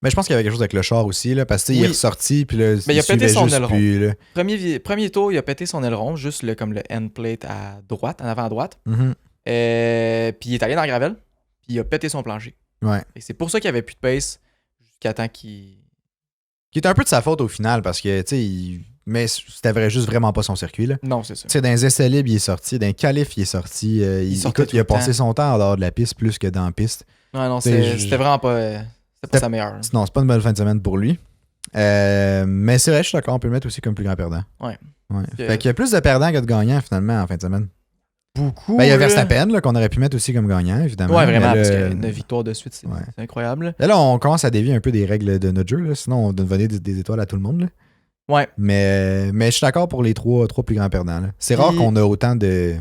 Mais je pense qu'il y avait quelque chose avec le char aussi, là, parce qu'il est ressorti, puis là, il a pété son aileron. Plus, là. Premier tour, il a pété son aileron, juste comme le end plate à droite, en avant à droite. Mm-hmm. Puis il est allé dans le gravel, puis il a pété son plancher. Ouais. Et c'est pour ça qu'il n'y avait plus de pace jusqu'à temps qu'il... Qui est un peu de sa faute au final, parce que, tu sais, mais c'était juste vraiment pas son circuit, là. Non, c'est ça. Tu sais, dans les essais libres, il est sorti, dans les qualifs, il est sorti. Il a passé son temps en dehors de la piste plus que dans la piste. Ouais, non, c'était vraiment pas... C'était pas sa meilleure. Non, c'est pas une bonne fin de semaine pour lui. Mais c'est vrai, je suis d'accord, on peut le mettre aussi comme plus grand perdant. Ouais. Fait qu'il y a plus de perdants que de gagnants, finalement, en fin de semaine. Beaucoup. Ben, il y a Verstappen, là, qu'on aurait pu mettre aussi comme gagnant, évidemment. Ouais, vraiment, parce qu'une victoire de suite, c'est incroyable. Là, on commence à dévier un peu des règles de notre jeu, là, sinon on donne des étoiles à tout le monde. Là. Ouais. Mais je suis d'accord pour les trois plus grands perdants. Là. C'est rare qu'on a autant de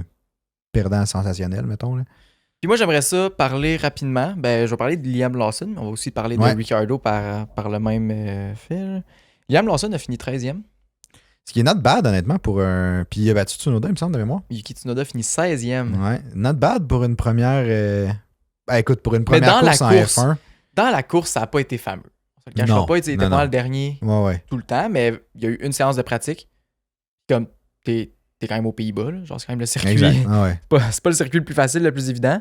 perdants sensationnels, mettons. Là. Puis moi, j'aimerais ça parler rapidement. Ben, je vais parler de Liam Lawson, mais on va aussi parler de Ricciardo par le même fait. Là. Liam Lawson a fini 13e. Ce qui est not bad, honnêtement, pour un... Puis il a battu Tsunoda, il me semble, de mémoire. Yuki Tsunoda finit 16e. Ouais, not bad pour une première... Ben, écoute, pour une première course en F1. Dans la course, ça n'a pas été fameux. Ça le cachera pas, il était pas le dernier tout le temps, mais il y a eu une séance de pratique. Comme, t'es quand même aux Pays-Bas, là. Genre c'est quand même le circuit. Exact. C'est pas le circuit le plus facile, le plus évident.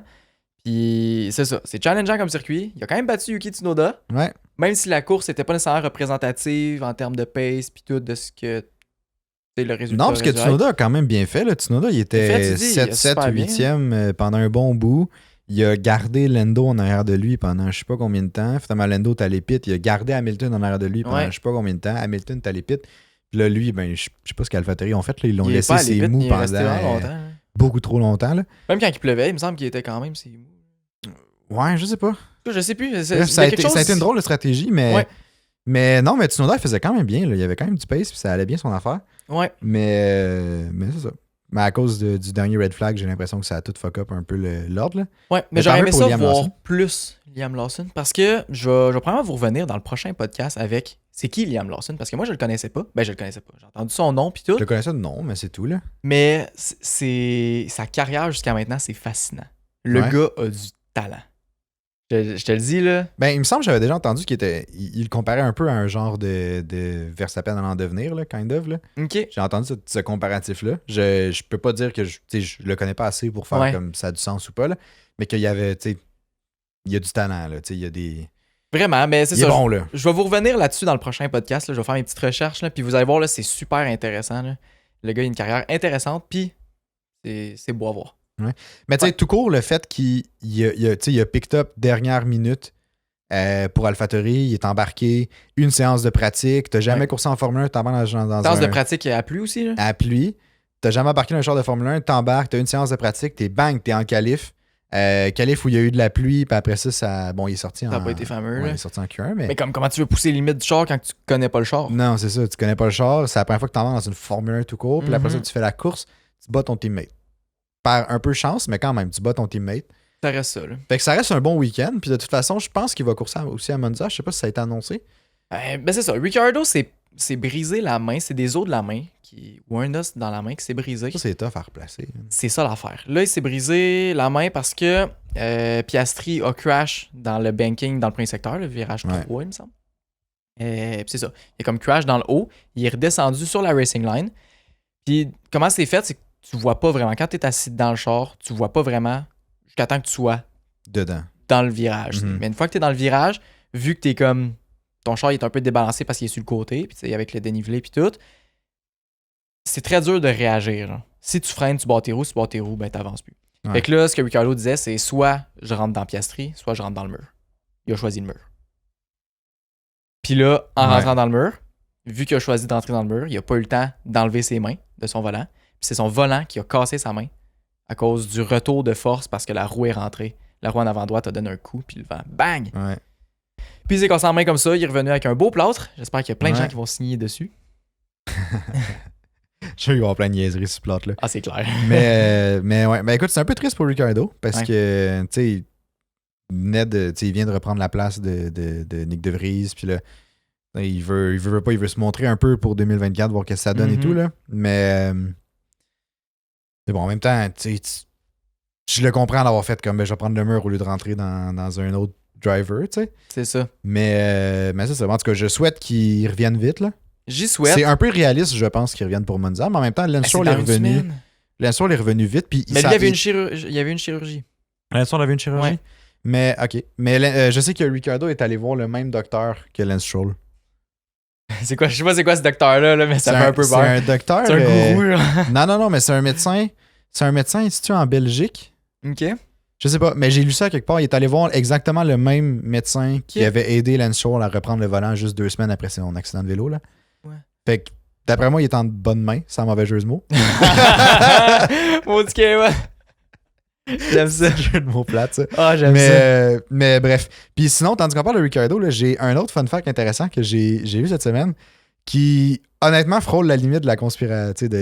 Puis c'est ça, c'est challengeant comme circuit. Il a quand même battu Yuki Tsunoda. Ouais. Même si la course n'était pas nécessairement représentative en termes de pace puis tout de ce que c'est le résultat. Non, parce que Tsunoda a quand même bien fait. Là. Tsunoda, il était 7-7 ou 8e pendant un bon bout. Il a gardé Lando en arrière de lui pendant je sais pas combien de temps. Finalement, Lando est allé pit. Il a gardé Hamilton en arrière de lui pendant je sais pas combien de temps. Hamilton est allé pit. Puis là, lui, ben, je sais pas ce qu'AlphaTauri ont fait. Là, ils l'ont laissé ses mous pendant beaucoup trop longtemps. Là. Même quand il pleuvait, il me semble qu'il était quand même ses mous. Ouais, je sais pas. Je sais plus. Bref, ça a été une drôle de stratégie, mais non, mais Tsunoda, il faisait quand même bien. Là. Il y avait quand même du pace, puis ça allait bien son affaire. Ouais. Mais c'est ça. Mais à cause du dernier red flag, j'ai l'impression que ça a tout fuck up un peu l'ordre. Ouais, mais j'aurais aimé ça voir plus Liam Lawson. Parce que je vais probablement vous revenir dans le prochain podcast avec c'est qui Liam Lawson. Parce que moi, je le connaissais pas. Ben, je le connaissais pas. J'ai entendu son nom puis tout. Je le connaissais de nom, mais c'est tout, là. Mais sa carrière jusqu'à maintenant, c'est fascinant. Le gars a du talent. Je te le dis, là. Ben, il me semble que j'avais déjà entendu qu'il il comparait un peu à un genre de Verstappen en devenir, là, kind of, là. OK. J'ai entendu ce comparatif-là. Je peux pas dire que je le connais pas assez pour faire comme ça a du sens ou pas, là. Mais qu'il y avait, tu sais, il y a du talent, là. Tu sais, il y a des... Vraiment, mais c'est ça. Bon, là. Je vais vous revenir là-dessus dans le prochain podcast, là. Je vais faire mes petites recherches, là. Puis vous allez voir, là, c'est super intéressant, là. Le gars, il a une carrière intéressante, puis c'est beau à voir. Mais tu sais, tout court, le fait qu'il a picked up dernière minute pour AlphaTauri, il est embarqué, une séance de pratique, t'as jamais coursé en Formule 1, t'embarques dans séance de pratique à pluie aussi, là? À pluie, t'as jamais embarqué dans un char de Formule 1, t'embarques, t'as une séance de pratique, t'es en qualif. Qualif où il y a eu de la pluie, puis après ça bon, il est sorti Ça n'a pas été fameux, ouais, là. il est sorti en Q1, mais comment tu veux pousser les limites du char quand tu connais pas le char? non, c'est ça, tu connais pas le char, c'est la première fois que t'embarques dans une Formule 1 tout court, puis après ça, tu fais la course, tu bats ton teammate. Par un peu chance, mais quand même, tu bats ton teammate. Ça reste ça, là. Fait que ça reste un bon week-end. Puis de toute façon, je pense qu'il va courser aussi à Monza. Je sais pas si ça a été annoncé. Ben c'est ça. Ricciardo s'est brisé la main. C'est des os de la main ou un os dans la main qui s'est brisé. Ça, c'est tough à replacer. C'est ça l'affaire. Là, il s'est brisé la main parce que Piastri a crash dans le banking dans le premier secteur, le virage 3, il me semble. Puis c'est ça. Il a comme crash dans le haut. Il est redescendu sur la racing line. Puis comment c'est fait, c'est que tu vois pas vraiment. Quand tu es assis dans le char, tu vois pas vraiment jusqu'à temps que tu sois dedans dans le virage. Mais une fois que tu es dans le virage, vu que tu es comme ton char il est un peu débalancé parce qu'il est sur le côté, puis avec le dénivelé puis tout, c'est très dur de réagir. Genre. Si tu freines, tu bats tes roues, ben t'avances plus. Fait que là, ce que Ricciardo disait, c'est soit je rentre dans Piastri, soit je rentre dans le mur. Il a choisi le mur. Puis là, en rentrant dans le mur, vu qu'il a choisi d'entrer dans le mur, il a pas eu le temps d'enlever ses mains de son volant. Puis c'est son volant qui a cassé sa main à cause du retour de force parce que la roue est rentrée. La roue en avant droite a donné un coup, puis le vent, bang! Ouais. Puis il s'est cassé la main comme ça, il est revenu avec un beau plâtre. J'espère qu'il y a plein de gens qui vont signer dessus. Je sais qu'il va y avoir plein de niaiseries sur ce plâtre-là. Ah, c'est clair. mais ouais, ben écoute, c'est un peu triste pour Ricciardo parce que, tu sais, Ned, il vient de reprendre la place de Nick De Vries, puis là, il veut se montrer un peu pour 2024, voir ce que ça donne et tout, là. Mais c'est bon, en même temps, tu sais, je le comprends d'avoir fait comme, ben, je vais prendre le mur au lieu de rentrer dans un autre driver, tu sais. C'est ça. Mais c'est ça. En tout cas, je souhaite qu'il revienne vite, là. J'y souhaite. C'est un peu réaliste, je pense, qu'il revienne pour Monza, mais en même temps, Lance Stroll est revenu. Lance Stroll est revenu vite. Puis mais lui, il y avait une chirurgie. Lance Stroll avait une chirurgie? Ouais. Mais, OK. Mais je sais que Ricciardo est allé voir le même docteur que Lance Stroll. C'est quoi? Je sais pas c'est quoi ce docteur-là, là, mais ça fait un peu peur. C'est un docteur. C'est un gourou, là. Non, mais c'est un médecin. C'est un médecin institué en Belgique. OK. Je sais pas, mais j'ai lu ça quelque part. Il est allé voir exactement le même médecin qui avait aidé Lance Stroll à reprendre le volant juste 2 semaines après son accident de vélo, là. Ouais. Fait que, d'après moi, il est en bonne main, sans mauvais jeu de mots. Maudit ouais. J'aime ça. Jeu de mots plate, ça. Ah, j'aime ça. Mais bref. Puis sinon, tandis qu'on parle de Ricciardo, là, j'ai un autre fun fact intéressant que j'ai vu cette semaine qui, honnêtement, frôle la limite de la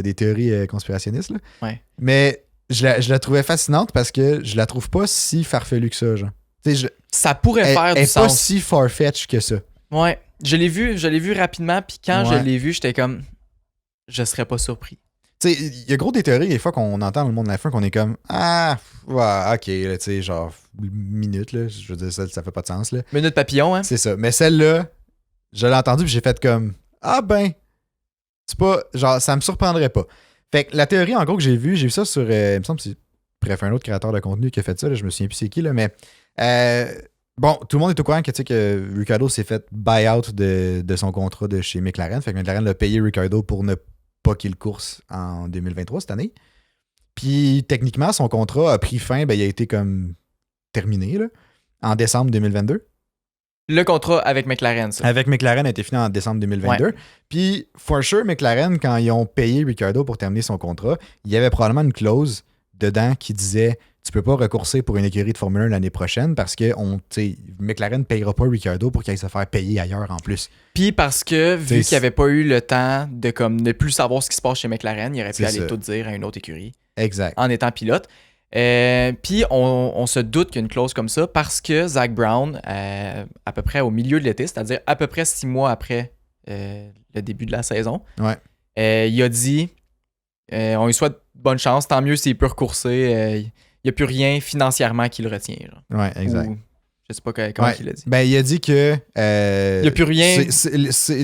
des théories conspirationnistes. Là. Ouais. Mais je la trouvais fascinante parce que je la trouve pas si farfelue que ça, genre. Ça pourrait faire du sens. Elle est pas si farfetch que ça. Ouais. Je l'ai vu rapidement, puis quand je l'ai vu, j'étais comme... Je serais pas surpris. Tu sais, il y a gros des théories, des fois, qu'on entend dans le monde de la fin, qu'on est comme « Ah, ouais, ok, tu sais, genre, minute, là, je veux dire, ça fait pas de sens, là. » Minute papillon, hein? C'est ça. Mais celle-là, je l'ai entendue, puis j'ai fait comme « Ah ben, c'est pas... Genre, ça me surprendrait pas. » Fait que la théorie, en gros, que j'ai vu ça sur... il me semble que c'est... Bref, un autre créateur de contenu qui a fait ça, là, je me souviens plus c'est qui, là, mais... bon, tout le monde est au courant que Ricciardo s'est fait buy-out de son contrat de chez McLaren. Fait que McLaren l'a payé Ricciardo pour ne pas qu'il course en 2023 cette année. Puis techniquement, son contrat a pris fin, ben, il a été comme terminé là, en décembre 2022. Le contrat avec McLaren, ça. Avec McLaren a été fini en décembre 2022. Ouais. Puis, for sure, McLaren, quand ils ont payé Ricciardo pour terminer son contrat, il y avait probablement une clause dedans qui disait tu peux pas recourser pour une écurie de Formule 1 l'année prochaine parce que McLaren ne payera pas Ricciardo pour qu'il aille se faire payer ailleurs en plus. Puis parce que, vu qu'il n'avait pas eu le temps de comme ne plus savoir ce qui se passe chez McLaren, il aurait pu aller tout dire à une autre écurie. Exact. En étant pilote. Puis on se doute qu'il y a une clause comme ça parce que Zach Brown, à peu près au milieu de l'été, c'est-à-dire à peu près 6 mois après le début de la saison, il a dit on lui souhaite bonne chance, tant mieux s'il peut recourser. Il n'y a plus rien financièrement qui le retient. Genre. Ouais, exact. Ou, je sais pas comment il a dit. Ben, il a dit que... il n'y a plus rien...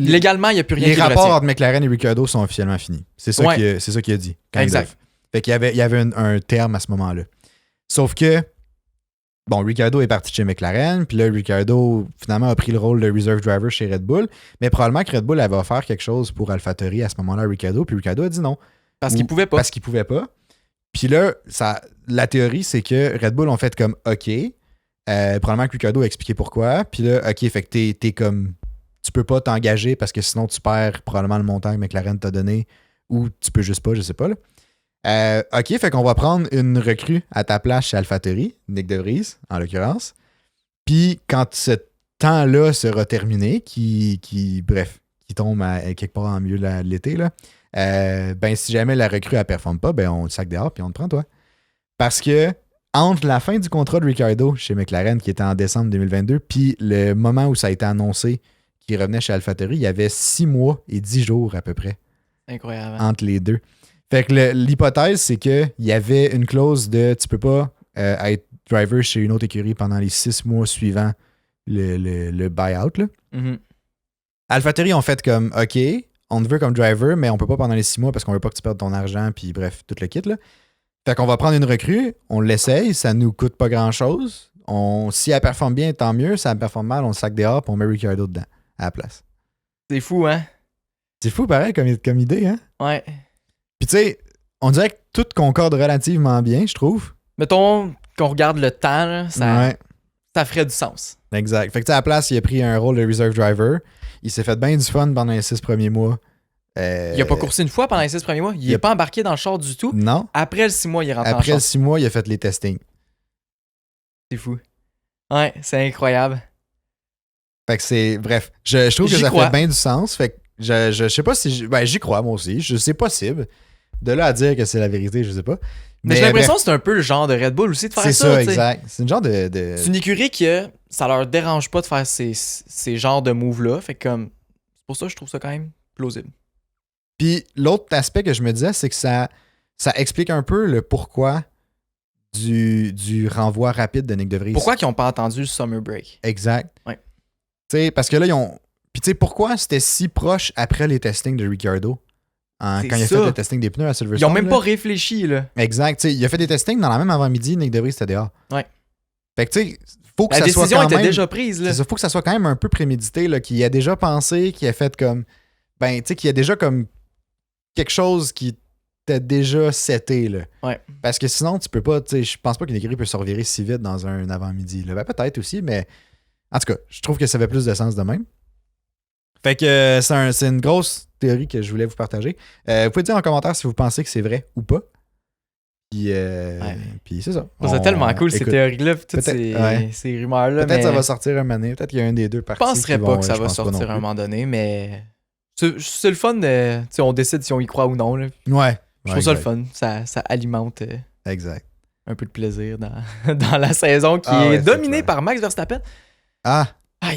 légalement, il n'y a plus rien qui le retient. Les rapports entre McLaren et Ricciardo sont officiellement finis. C'est ça qu'il a dit. Exact. Fait qu'il y avait un terme à ce moment-là. Sauf que, bon, Ricciardo est parti chez McLaren, puis là, Ricciardo, finalement, a pris le rôle de reserve driver chez Red Bull, mais probablement que Red Bull avait offert quelque chose pour AlphaTauri à ce moment-là à Ricciardo, puis Ricciardo a dit non. Parce qu'il pouvait pas. Parce qu'il pouvait pas. Puis là, la théorie, c'est que Red Bull ont fait comme OK. Probablement que Ricciardo a expliqué pourquoi. Puis là, OK, fait que t'es comme. Tu peux pas t'engager parce que sinon tu perds probablement le montant que McLaren t'a donné. Ou tu peux juste pas, je sais pas. Là. OK, fait qu'on va prendre une recrue à ta place chez AlphaTauri, Nick De Vries, en l'occurrence. Puis quand ce temps-là sera terminé, qui tombe quelque part en milieu de l'été, là, ben si jamais la recrue ne performe pas, ben on le sac dehors puis on te prend toi. Parce que entre la fin du contrat de Ricciardo chez McLaren, qui était en décembre 2022, puis le moment où ça a été annoncé qu'il revenait chez AlphaTauri, il y avait 6 mois et 10 jours à peu près. Incroyable. Entre les deux. Fait que l'hypothèse, c'est qu'il y avait une clause de tu peux pas être driver chez une autre écurie pendant les 6 mois suivants le buyout. Là. Mm-hmm. AlphaTauri ont fait comme OK, on te veut comme driver, mais on peut pas pendant les 6 mois parce qu'on veut pas que tu perdes ton argent, puis bref, tout le kit. Là. Fait qu'on va prendre une recrue, on l'essaye, ça nous coûte pas grand-chose. Si elle performe bien, tant mieux. Si elle performe mal, on le sac dehors, puis on met Ricciardo dedans, à la place. C'est fou, hein? C'est fou, pareil, comme idée, hein? Ouais. Puis tu sais, on dirait que tout concorde relativement bien, je trouve. Mettons qu'on regarde le temps, là, ça ferait du sens. Exact. Fait que à la place, il a pris un rôle de reserve driver. Il s'est fait bien du fun pendant les 6 premiers mois. Il a pas coursé une fois pendant les 6 premiers mois. Il est pas embarqué dans le char du tout. Non. Après le 6 mois, il est rentré en char. Après le 6 mois, il a fait les testings. C'est fou. Ouais, c'est incroyable. Fait que c'est... Bref, je trouve que ça fait bien du sens. Fait que je sais pas si... j'y crois, moi aussi. C'est possible. De là à dire que c'est la vérité, je sais pas. Mais j'ai l'impression que c'est un peu le genre de Red Bull aussi de faire ça. C'est ça, exact. C'est une genre de... C'est une écurie que ça leur dérange pas de faire ces genres de moves-là. Fait que comme... C'est pour ça que je trouve ça quand même plausible. Puis l'autre aspect que je me disais, c'est que ça explique un peu le pourquoi du renvoi rapide de Nick De Vries. Pourquoi ils n'ont pas entendu le Summer Break? Exact. Ouais. Tu sais, parce que là, ils ont... Puis tu sais, pourquoi c'était si proche après les testings de Ricciardo? Quand il a fait le testing des pneus à Silverstone. Ils ont même pas réfléchi, là. Exact. Tu sais, il a fait des testings dans la même avant-midi, Nick De Vries était dehors. Ouais. Fait que tu sais, faut que la ça soit décision quand était même... déjà prise, là. Faut que ça soit quand même un peu prémédité, là, qu'il a déjà pensé, qu'il a fait comme... Ben, tu sais, qu'il y a déjà comme quelque chose qui était déjà seté, là. Ouais. Parce que sinon, tu peux pas, tu sais, je pense pas qu'une écurie peut se revirer si vite dans un avant-midi, là. Ben, peut-être aussi, mais en tout cas, je trouve que ça fait plus de sens de même. Fait que c'est une grosse théorie que je voulais vous partager. Vous pouvez dire en commentaire si vous pensez que c'est vrai ou pas. Puis c'est ça. C'est tellement cool, ces théories-là, puis toutes ces rumeurs-là. Peut-être ça va sortir un moment donné. Peut-être qu'il y a un des deux parties. Je penserais pas que ça va sortir un moment donné, mais c'est le fun. On décide si on y croit ou non. Là. Ouais. Je trouve ça le fun. Ça alimente exact. un peu de plaisir dans la saison qui est dominée par Max Verstappen. Ah,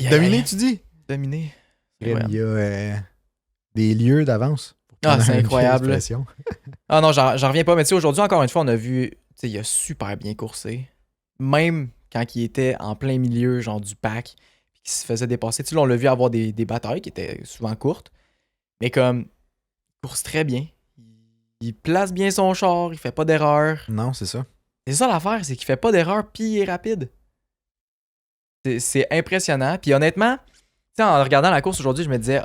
dominé, tu dis? Dominé. Il y a des lieux d'avance. Ah, c'est incroyable. Ah non, j'en reviens pas. Mais tu sais, aujourd'hui, encore une fois, on a vu, tu sais, il a super bien coursé. Même quand il était en plein milieu, genre du pack, puis qu'il se faisait dépasser. Tu sais, là, on l'a vu avoir des batailles qui étaient souvent courtes. Mais comme, il course très bien. Il place bien son char, il fait pas d'erreur. Non, c'est ça. C'est ça l'affaire, c'est qu'il fait pas d'erreur, puis il est rapide. C'est impressionnant. Puis honnêtement, tu sais, en regardant la course aujourd'hui, je me disais,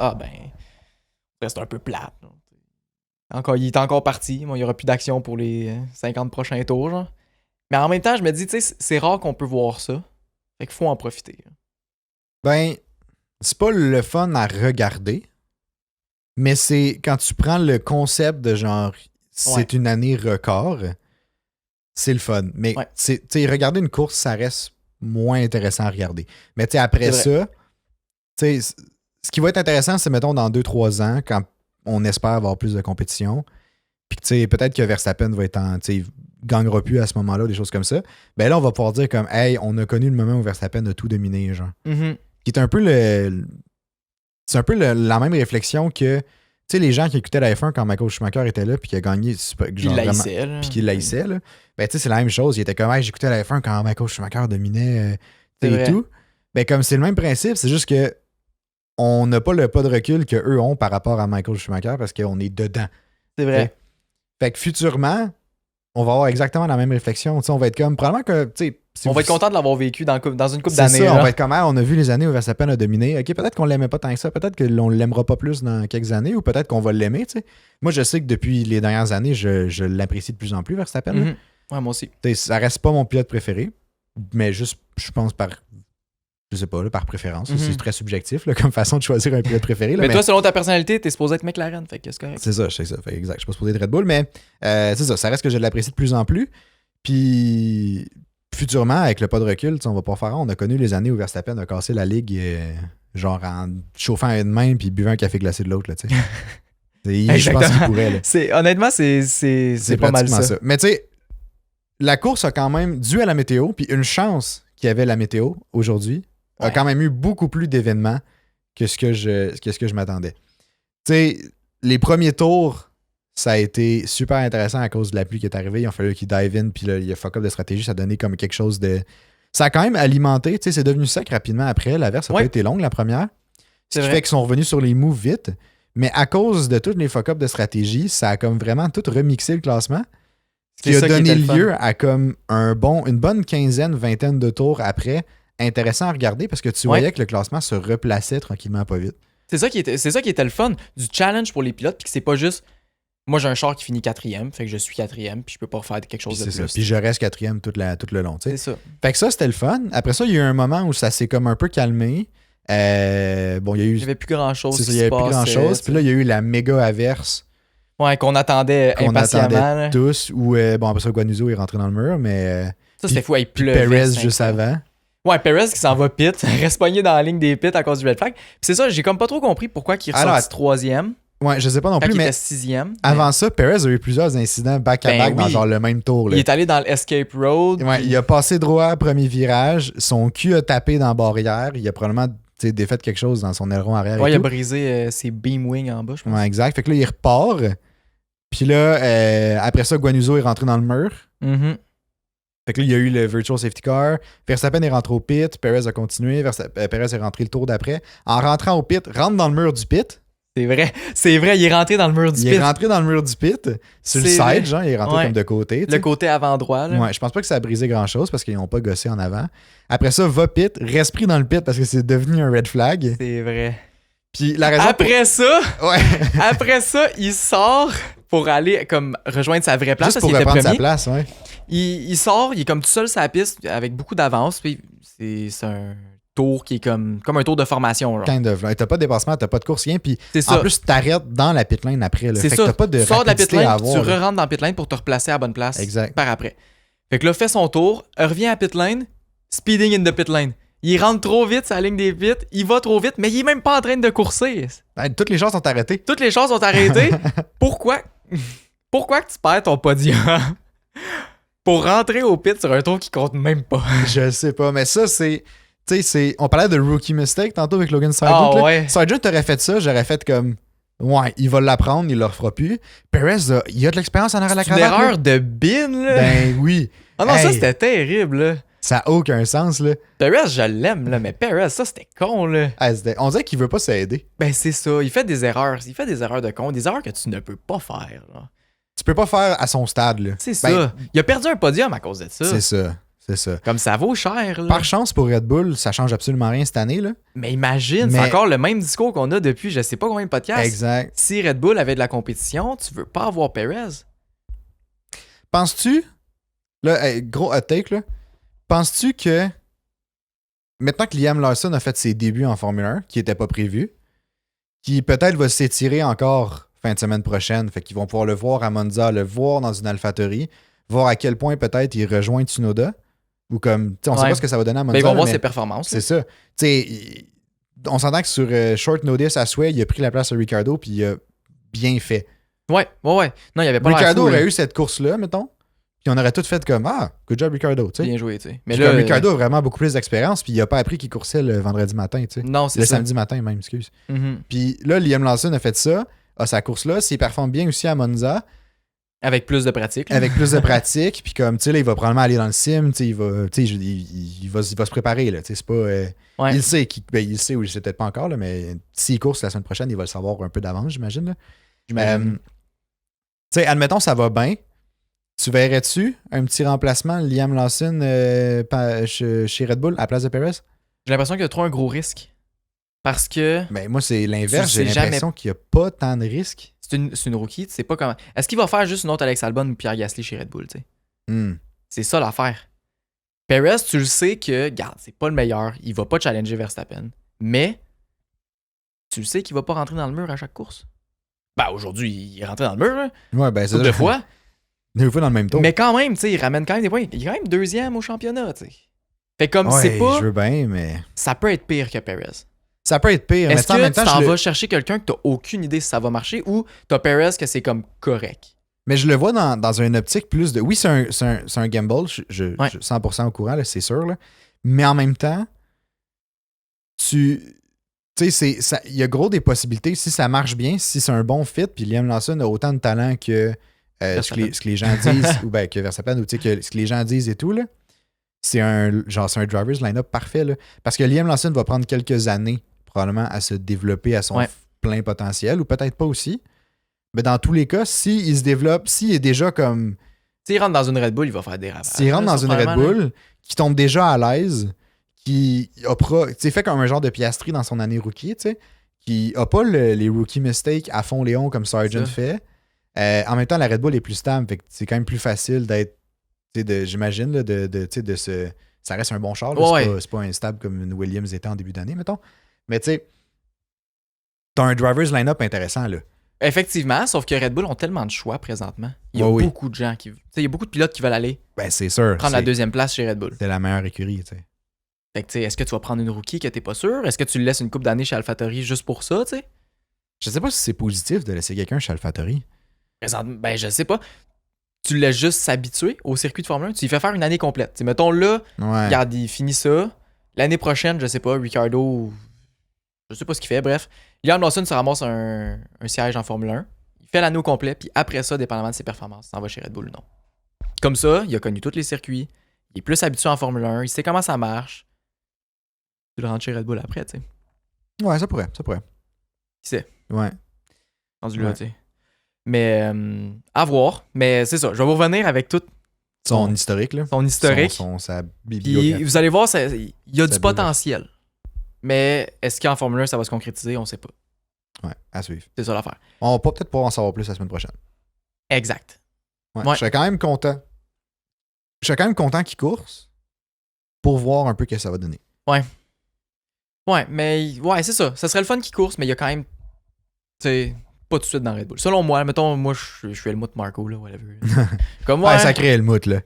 c'est un peu plate. Il est encore parti. Bon, il n'y aura plus d'action pour les 50 prochains tours. Genre. Mais en même temps, je me dis, tu sais, c'est rare qu'on peut voir ça. Fait qu'il faut en profiter. Ben, c'est pas le fun à regarder. Mais c'est quand tu prends le concept de genre, c'est une année record, c'est le fun. Mais tu sais, regarder une course, ça reste moins intéressant à regarder. Mais tu sais, après ça, tu sais, ce qui va être intéressant, c'est mettons dans 2-3 ans, quand on espère avoir plus de compétition, puis tu sais, peut-être que Verstappen va être gagnera plus à ce moment-là, des choses comme ça. Ben là, on va pouvoir dire comme, hey, on a connu le moment où Verstappen a tout dominé, genre. Mm-hmm. Qui est un peu c'est un peu la même réflexion que, tu sais, les gens qui écoutaient la F1 quand Michael Schumacher était là, puis qu'il a gagné, puis qu'il laissait, là. Ben, tu sais, c'est la même chose. Il était comme, hey, j'écoutais la F1 quand Michael Schumacher dominait, et tout. Ben, comme c'est le même principe, c'est juste que on n'a pas le pas de recul qu'eux ont par rapport à Michael Schumacher parce qu'on est dedans. C'est vrai. Fait que futurement, on va avoir exactement la même réflexion. T'sais, on va être comme, probablement que, tu sais, On va être content de l'avoir vécu dans une couple C'est d'années. ça, on là. va être comment? On a vu les années où Verstappen a dominé. OK, peut-être qu'on l'aimait pas tant que ça. Peut-être qu'on l'aimera pas plus dans quelques années ou peut-être qu'on va l'aimer, tu sais. Moi, je sais que depuis les dernières années, je l'apprécie de plus en plus, Verstappen. là. Mhm. Ouais, moi aussi. Tu sais, ça reste pas mon pilote préféré, mais juste, je pense, je sais pas, là, par préférence. Mhm. C'est très subjectif là, comme façon de choisir un pilote préféré. Là, Mais toi, selon ta personnalité, t'es supposé être McLaren. Fait que c'est correct. c'est ça, je sais ça. Fait, exact. Je suis pas supposé être Red Bull, mais c'est ça. Ça reste que je l'apprécie de plus en plus. Puis futurement, avec le pas de recul, on va pas faire. On a connu les années où Verstappen a cassé la ligue genre en chauffant une main puis buvant un café glacé de l'autre. Là, tu sais. Je pense qu'il pourrait. Là. Honnêtement, c'est pas mal pratiquement ça. Mais tu sais, la course a quand même, dû à la météo, puis une chance qu'il y avait la météo aujourd'hui, a Ouais. quand même eu beaucoup plus d'événements que ce que je m'attendais. Tu sais, les premiers tours, ça a été super intéressant à cause de la pluie qui est arrivée. Il a fallu qu'il dive in, puis là, il y a fuck up de stratégie. Ça a donné comme quelque chose de. Ça a quand même alimenté. Tu sais, c'est devenu sec rapidement après. L'averse a pas été longue la première. Ce qui fait qu'ils sont revenus sur les moves vite. Mais à cause de tous les fuck up de stratégie, ça a comme vraiment tout remixé le classement. Ce qui a donné lieu à comme une bonne quinzaine, vingtaine de tours après. Intéressant à regarder parce que tu voyais que le classement se replaçait tranquillement pas vite. C'est ça qui était le fun du challenge pour les pilotes, puis que c'est pas juste moi j'ai un char qui finit 4e, fait que je suis 4e, puis je peux pas faire quelque chose de plus. C'est ça. Puis je reste 4e tout le long. C'est ça. Fait que ça, c'était le fun. Après ça, il y a eu un moment où ça s'est comme un peu calmé. Bon, il y a eu. Il y avait plus grand chose. Il y avait plus grand chose. Puis là, il y a eu la méga averse. Ouais, qu'on attendait impatiemment. Tous. Où, bon, après ça, Guanyuzo est rentré dans le mur, mais. Ça, c'était fou. Il pleuvait. Perez juste avant. Ouais, Perez qui s'en va pit, reste pogné dans la ligne des pits à cause du red flag. Puis c'est ça, j'ai comme pas trop compris pourquoi il est ressorti 3e. Ouais, je sais pas non plus, mais. Il était 6e. Avant ça, Perez a eu plusieurs incidents back-à-back dans genre le même tour. Là. Il est allé dans l'escape road. Ouais, il a passé droit, premier virage. Son cul a tapé dans la barrière. Il a probablement défait quelque chose dans son aileron arrière. Ouais, il a tout. brisé ses beam wings en bas, je pense. Ouais, exact. Fait que là, il repart. Puis là, après ça, Guanyuzo est rentré dans le mur. Mm-hmm. Fait que là, il y a eu le virtual safety car. Verstappen est rentré au pit. Perez a continué. Perez est rentré le tour d'après. En rentrant au pit, rentre dans le mur du pit. C'est vrai, il est rentré dans le mur du pit. Il est rentré dans le mur du pit. Sur le side, genre, il est rentré comme de côté. Le côté avant droit. Là. Ouais, je pense pas que ça a brisé grand-chose parce qu'ils n'ont pas gossé en avant. Après ça, va pit, reste pris dans le pit parce que c'est devenu un red flag. C'est vrai. Puis la raison après ça, ouais. il sort pour aller comme rejoindre sa vraie place. Juste pour reprendre sa place, ouais. Il sort, il est comme tout seul sur la piste avec beaucoup d'avance. Puis c'est un tour qui est comme un tour de formation. Genre. Kind of. T'as pas de dépassement, t'as pas de course, rien. Puis en ça. plus, t'arrêtes dans la pit lane après. Là. C'est fait ça. Que t'as pas de tu sors de la pit lane, tu avoir, re-rentres dans la pit lane pour te replacer à la bonne place exact. Par après. Fait que là, fait son tour, revient à pit lane, speeding in the pit lane. Il rentre trop vite sa ligne des pits, il va trop vite, mais il est même pas en train de courser. Toutes les choses sont arrêtées. Toutes les choses sont arrêtées. Pourquoi que tu perds ton podium pour rentrer au pit sur un tour qui compte même pas? Je sais pas, mais ça, c'est... Tu sais, on parlait de rookie mistake tantôt avec Logan Sargent. Ah ouais. Sargent t'aurait fait ça, j'aurais fait comme... Ouais, il va l'apprendre, il le refera plus. Perez, il a de l'expérience en arrière de la cravate. C'est une erreur de bin, là. Ben oui. Ah non, ça, c'était terrible, là. Ça a aucun sens, là. Perez, je l'aime, là, mais Perez, ça, c'était con, là. On dirait qu'il veut pas s'aider. Ben, c'est ça. Il fait des erreurs. Il fait des erreurs de con. Des erreurs que tu ne peux pas faire, là. Tu peux pas faire à son stade, là. C'est ça. Il a perdu un podium à cause de ça. C'est ça. C'est ça. Comme ça vaut cher, là. Par chance pour Red Bull, ça change absolument rien cette année, là. Mais imagine, c'est encore le même discours qu'on a depuis je sais pas combien de podcasts. Exact. Si Red Bull avait de la compétition, tu veux pas avoir Perez. Penses-tu, là, gros hot take, là, penses-tu que maintenant que Liam Lawson a fait ses débuts en Formule 1, qui n'était pas prévu, qui peut-être va s'étirer encore fin de semaine prochaine, fait qu'ils vont pouvoir le voir à Monza, le voir dans une AlphaTauri, voir à quel point peut-être il rejoint Tsunoda, ou comme, tu sais, on sait pas ce que ça va donner à Monza. Mais ils vont voir ses performances. C'est ça. Tu sais, on s'entend que sur short notice à souhait, il a pris la place à Ricciardo, puis il a bien fait. Ouais. Non, il y avait pas Ricciardo aurait eu cette course-là, mettons. Puis on aurait tout fait comme good job Ricciardo, tu sais. Bien joué, tu sais. Mais là, Ricciardo a vraiment beaucoup plus d'expérience, puis il a pas appris qu'il coursait le vendredi matin, tu sais. Non, c'est ça. Le ça. samedi matin même, excuse. Mm-hmm. Puis là, Liam Lawson a fait ça, a sa course-là, s'il performe bien aussi à Monza. Avec plus de pratique. Là. Avec plus de pratique, puis comme, tu sais, là, il va probablement aller dans le sim, tu sais, il va se préparer, là, tu sais, c'est pas... Ouais. Il sait, il le sait, ou il sait peut-être pas encore, là, mais s'il course la semaine prochaine, il va le savoir un peu d'avance, j'imagine, là. Tu sais, admettons, ça va bien. Tu verrais-tu un petit remplacement, Liam Lawson, chez Red Bull à la place de Perez? J'ai l'impression qu'il y a trop un gros risque. Parce que Ben, moi, c'est l'inverse. Tu J'ai sais l'impression qu'il n'y a pas tant de risques. c'est une rookie, tu sais pas comment. Est-ce qu'il va faire juste une autre Alex Albon ou Pierre Gasly chez Red Bull, tu sais? Hmm. C'est ça l'affaire. Perez, tu le sais que, regarde, c'est pas le meilleur. Il va pas challenger Verstappen. Mais, tu le sais qu'il va pas rentrer dans le mur à chaque course. Ben, aujourd'hui, il est rentré dans le mur, là. Ouais, ben, c'est Couple de fois. 2 fois dans le même tour. Mais quand même, tu sais, il ramène quand même des points. Il est quand même deuxième au championnat, tu sais. Fait comme, ouais, c'est pas. je veux bien, mais. Ça peut être pire que Perez. Ça peut être pire, mais Est-ce en que même tu temps, t'en vas chercher quelqu'un que t'as aucune idée si ça va marcher ou t'as Perez que c'est comme correct? mais je le vois dans une optique plus de. Oui, c'est un gamble, Ouais. je 100% au courant, là, c'est sûr. Là. Mais en même temps, tu sais, il y a gros des possibilités. Si ça marche bien, si c'est un bon fit, puis Liam Lawson a autant de talent que ce que les gens disent, ou ben que Verstappen, ou tu sais, que ce que les gens disent et tout, là, c'est un driver's line-up parfait. Là. Parce que Liam Lawson va prendre quelques années, probablement, à se développer à son Ouais. plein potentiel, ou peut-être pas aussi. Mais dans tous les cas, s'il se développe, s'il est déjà comme. S'il rentre dans une Red Bull, il va faire des ravages. S'il rentre dans une Red Bull, qui tombe déjà à l'aise, qui a fait comme un genre de Piastri dans son année rookie, tu sais, qui a pas les rookie mistakes à fond Léon comme Sargent fait. En même temps, la Red Bull est plus stable, fait que c'est quand même plus facile d'être, j'imagine, là, de se. Ça reste un bon char, là, Ouais. c'est pas instable comme une Williams était en début d'année, mettons. Mais tu sais, t'as un driver's line-up intéressant, là. Effectivement, sauf que Red Bull ont tellement de choix présentement. Il y a Ouais, oui. beaucoup de gens qui. Tu sais, il y a beaucoup de pilotes qui veulent aller Ben, c'est sûr. prendre la deuxième place chez Red Bull. C'est la meilleure écurie, tu sais. Fait que, tu sais, est-ce que tu vas prendre une rookie que t'es pas sûr? Est-ce que tu le laisses une coupe d'années chez AlphaTauri juste pour ça, tu sais? Je sais pas si c'est positif de laisser quelqu'un chez AlphaTauri. Ben, je sais pas. Tu le laisses juste s'habituer au circuit de Formule 1. Tu lui fais faire une année complète. T'sais, mettons là, Ouais. regarde, il finit ça. L'année prochaine, je sais pas, Ricardo, je sais pas ce qu'il fait, bref. Liam Lawson se ramasse un siège en Formule 1. Il fait l'année au complet, puis après ça, dépendamment de ses performances, il s'en va chez Red Bull ou non. Comme ça, il a connu tous les circuits. Il est plus habitué en Formule 1. Il sait comment ça marche. Tu le rentres chez Red Bull après, tu sais. Ouais, ça pourrait. Qui sait? Ouais. Rendu là, Ouais. tu sais. Mais, à voir. Mais c'est ça. Je vais vous revenir avec tout Son historique, là. son historique. Sa Puis bibliographie. vous allez voir, il y a Ça du potentiel. Mais est-ce qu'en Formule 1, ça va se concrétiser? On sait pas. Ouais, à suivre. C'est ça l'affaire. On va peut-être pouvoir en savoir plus la semaine prochaine. Exact. Ouais. Ouais. Je serais quand même content. Je serais quand même content qu'il course pour voir un peu ce que ça va donner. Ouais, mais ouais, c'est ça. Ça serait le fun qu'il course, mais il y a quand même. Tu sais, pas tout de suite dans Red Bull. Selon moi, mettons, moi, je suis Helmut Marko, là, whatever. Comme moi. Ouais, ça crée Helmut, là.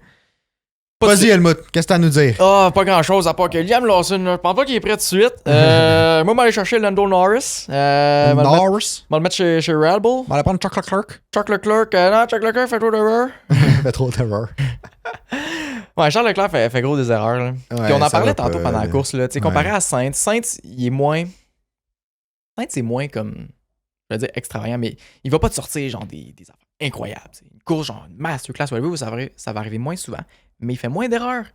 Pas de Vas-y, suite. Helmut, qu'est-ce que t'as à nous dire? Ah, pas grand chose à part que Liam Lawson, là, je pense pas qu'il est prêt tout de suite. Moi, je vais aller chercher Lando Norris. Norris. On va le mettre chez Red Bull. On va aller prendre Chuck Leclerc. Chuck Leclerc, non, Chuck Leclerc fait trop d'erreurs. Fait trop d'erreurs. Ouais, Charles Leclerc fait gros des erreurs. Là. Puis on en parlait tantôt pendant la course. Là. Tu sais, comparé Ouais. à Sainz, Sainz, il est moins. Sainz, c'est moins comme. Je vais dire extravagant, mais il va pas te sortir genre des affaires incroyables. T'sais. Une course, genre une masterclass, whatever, ça va arriver moins souvent. Mais il fait moins d'erreurs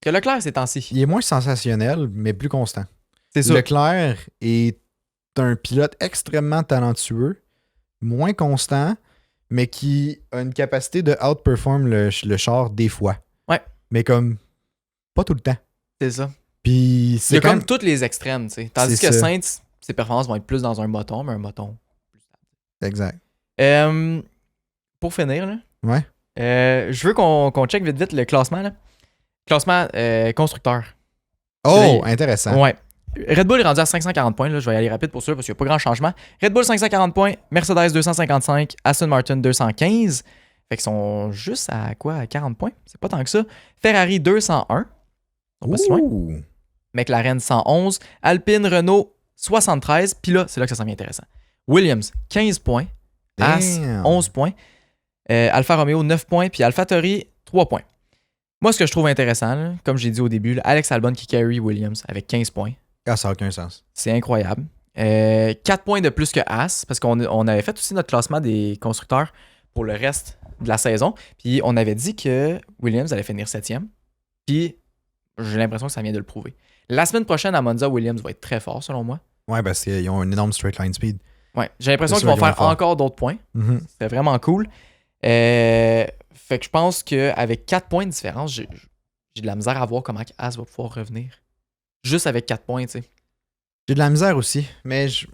que Leclerc ces temps-ci. Il est moins sensationnel, mais plus constant. C'est ça. Leclerc est un pilote extrêmement talentueux, moins constant, mais qui a une capacité de outperform le char des fois. Ouais. Mais comme pas tout le temps. C'est ça. Puis Il y c'est a quand comme même... tous les extrêmes. T'sais. Tandis C'est que ça. Sainz, ses performances vont être plus dans un moton, mais un moton. Exact. Pour finir, là, Ouais. je veux qu'on check vite le classement. Là. Classement constructeur. Oh, C'est- intéressant. Ouais. Red Bull est rendu à 540 points. Là. Je vais y aller rapide pour ça parce qu'il n'y a pas grand changement. Red Bull 540 points, Mercedes 255, Aston Martin 215. Fait qu'ils sont juste à quoi? À 40 points? C'est pas tant que ça. Ferrari 201. Ils sont pas si loin. Ouh. McLaren 111. Alpine, Renault 73. Puis là, c'est là que ça s'en vient intéressant. Williams 15 points. As Damn. 11 points. Alfa Romeo 9 points. Puis AlphaTauri 3 points. Moi, ce que je trouve intéressant, là, comme j'ai dit au début, là, Alex Albon qui carry Williams avec 15 points. Ah, ça n'a aucun sens. C'est incroyable. 4 points de plus que As, parce qu'on avait fait aussi notre classement des constructeurs pour le reste de la saison. Puis on avait dit que Williams allait finir 7e. Puis j'ai l'impression que ça vient de le prouver. La semaine prochaine à Monza, Williams va être très fort selon moi. Ouais, parce qu'ils ont un énorme straight line speed. Ouais, j'ai l'impression C'est qu'ils vont sûr qu'ils faire vont faire. encore d'autres points. Mhm. C'est vraiment cool. Fait que je pense qu'avec 4 points de différence, j'ai de la misère à voir comment As va pouvoir revenir. Juste avec 4 points, tu sais. J'ai de la misère aussi, mais j'ai de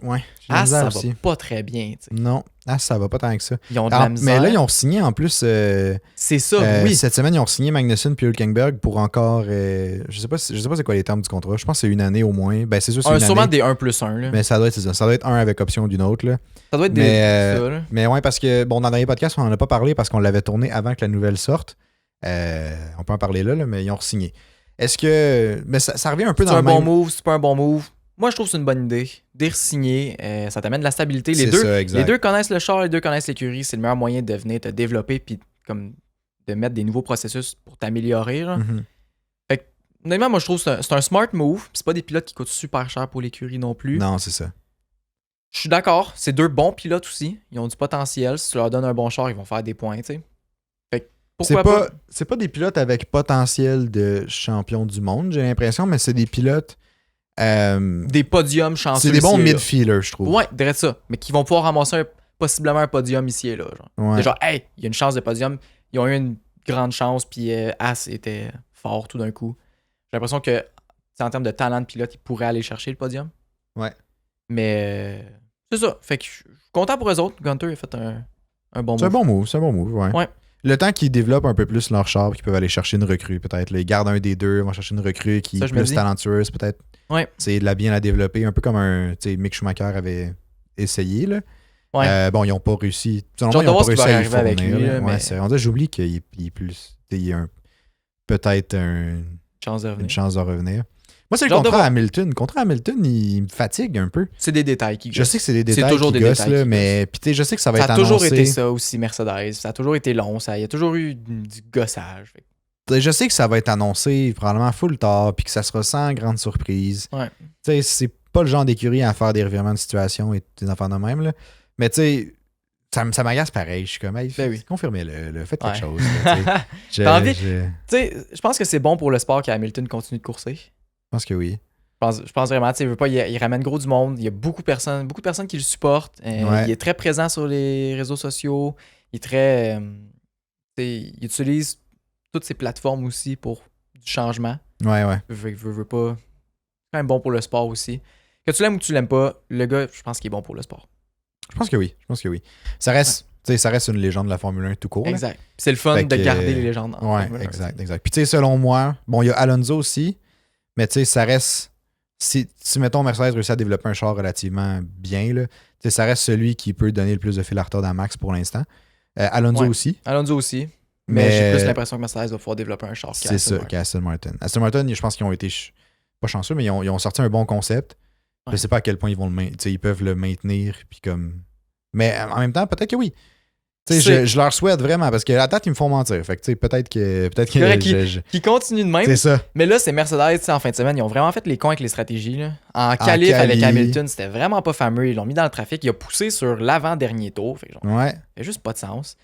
la As, misère ça aussi. va pas très bien, tu sais. Non, ça va pas tant que ça. Ils ont de la misère. Mais là, ils ont signé en plus. C'est ça, oui. Cette semaine, ils ont signé Magnussen puis Hülkenberg pour encore. Je sais pas c'est quoi les termes du contrat. Je pense que c'est 1 année au moins. Ben, c'est sûr, c'est une Sûrement année. des 1+1, là. Mais ça doit être ça. Ça doit être un avec option d'une autre. Là. Ça doit être ça, là. Mais ouais, parce que, bon, dans le dernier podcast, on en a pas parlé parce qu'on l'avait tourné avant que la nouvelle sorte. On peut en parler là, mais ils ont re-signé. Est-ce que. Mais ça revient un peu dans C'est le un même. bon move, c'est pas un bon move. Moi, je trouve que c'est une bonne idée. Des re-signer, ça t'amène de la stabilité. C'est ça, exact. Les deux connaissent le char, les deux connaissent l'écurie. C'est le meilleur moyen de venir te développer puis comme de mettre des nouveaux processus pour t'améliorer. Là. Mhm. Fait que, honnêtement, moi, je trouve que c'est un smart move. C'est pas des pilotes qui coûtent super cher pour l'écurie non plus. Non, c'est ça. Je suis d'accord. C'est 2 bons pilotes aussi. Ils ont du potentiel. Si tu leur donnes un bon char, ils vont faire des points, tu sais. Fait que pourquoi pas? C'est pas des pilotes avec potentiel de champion du monde, j'ai l'impression, mais c'est des pilotes. Des podiums chanceux. C'est des bons ici et là. midfielders, je trouve. Ouais, dirais ça. Mais qui vont pouvoir ramasser possiblement un podium ici et là. Genre. Ouais. Genre, hey, il y a une chance de podium. Ils ont eu une grande chance, puis As était fort tout d'un coup. J'ai l'impression que, en termes de talent de pilote, ils pourraient aller chercher le podium. Ouais. Mais c'est ça. Fait que je suis content pour eux autres. Gunter a fait un bon move. C'est un bon move, ouais. Ouais. Le temps qu'ils développent un peu plus leur char, qu'ils peuvent aller chercher une recrue, peut-être. Là, ils gardent un des deux, vont chercher une recrue qui Ça, est je me plus dis. talentueuse, peut-être. Ouais. C'est de la bien la développer, un peu comme Mick Schumacher avait essayé. Là. Ouais. Bon, ils n'ont pas réussi. Selon J'ai moi, hâte ils de n'ont pas voir réussi ce qui à va y arriver avec fournir. lui, Là. là, Ouais, mais- c'est rendu, j'oublie qu'il est plus. Il y a peut-être Chance de revenir. une chance de revenir. Moi, c'est le J'ai hâte de contrat voir. Hamilton. Le contrat Hamilton, il me fatigue un peu. C'est des détails qui Je sais que c'est des détails toujours qui des gossent, détails là, qui mais puis, tu sais, je sais que ça va Ça être a toujours annoncé. été ça aussi, Mercedes. Ça a toujours été long. Il y a toujours eu du gossage. Fait que- Je sais que ça va être annoncé probablement full tard, puis que ça sera sans grande surprise. Ouais. Tu sais, c'est pas le genre d'écurie à faire des revirements de situation et des affaires de même, là. Mais tu sais, ça m'agace pareil. Je suis comme, hey, Ben oui. confirmez-le, là, faites quelque Ouais. chose. Là, tu sais. T'as envie? Je Tu sais, je pense que c'est bon pour le sport qu'Hamilton continue de courser. pense que oui. Je pense vraiment, tu sais, il veut pas, il ramène gros du monde. Il y a beaucoup de personnes qui le supportent. Ouais. Il est très présent sur les réseaux sociaux. Il est très. Tu sais, il utilise toutes ces plateformes aussi pour du changement. Ouais. Veut pas. C'est quand même bon pour le sport aussi. Que tu l'aimes ou que tu l'aimes pas, le gars, je pense qu'il est bon pour le sport. Je pense que oui. Ça reste, tu sais, ça reste une légende de la Formule 1 tout court. là. Exact. Puis c'est le fun Fait de que, garder les légendes. en Ouais, Formule 1, exact. tu sais. Puis tu sais, selon moi, bon, il y a Alonso aussi, mais tu sais, ça reste. Si mettons Mercedes réussit à développer un char relativement bien, là, tu sais, ça reste celui qui peut donner le plus de fil à retordre à Max pour l'instant. Alonso Ouais. aussi. Alonso aussi. Mais j'ai plus l'impression que Mercedes va pouvoir développer un char C'est ça, qu'Aston Martin. Aston Martin, je pense qu'ils ont été pas chanceux, mais ils ont sorti un bon concept. Ouais. Je sais pas à quel point ils vont ils peuvent le maintenir. Puis comme. Mais en même temps, peut-être que oui. Tu sais, je leur souhaite vraiment parce que à la date, ils me font mentir. Fait que tu sais, peut-être que vrai Qui continue de même. c'est ça. Mais là, c'est Mercedes, tu sais, en fin de semaine, ils ont vraiment fait les cons avec les stratégies. Là. En quali. qualif avec Hamilton, c'était vraiment pas fameux. Ils l'ont mis dans le trafic. Il a poussé sur l'avant-dernier tour. Fait que genre, Ouais. ça fait juste pas de sens.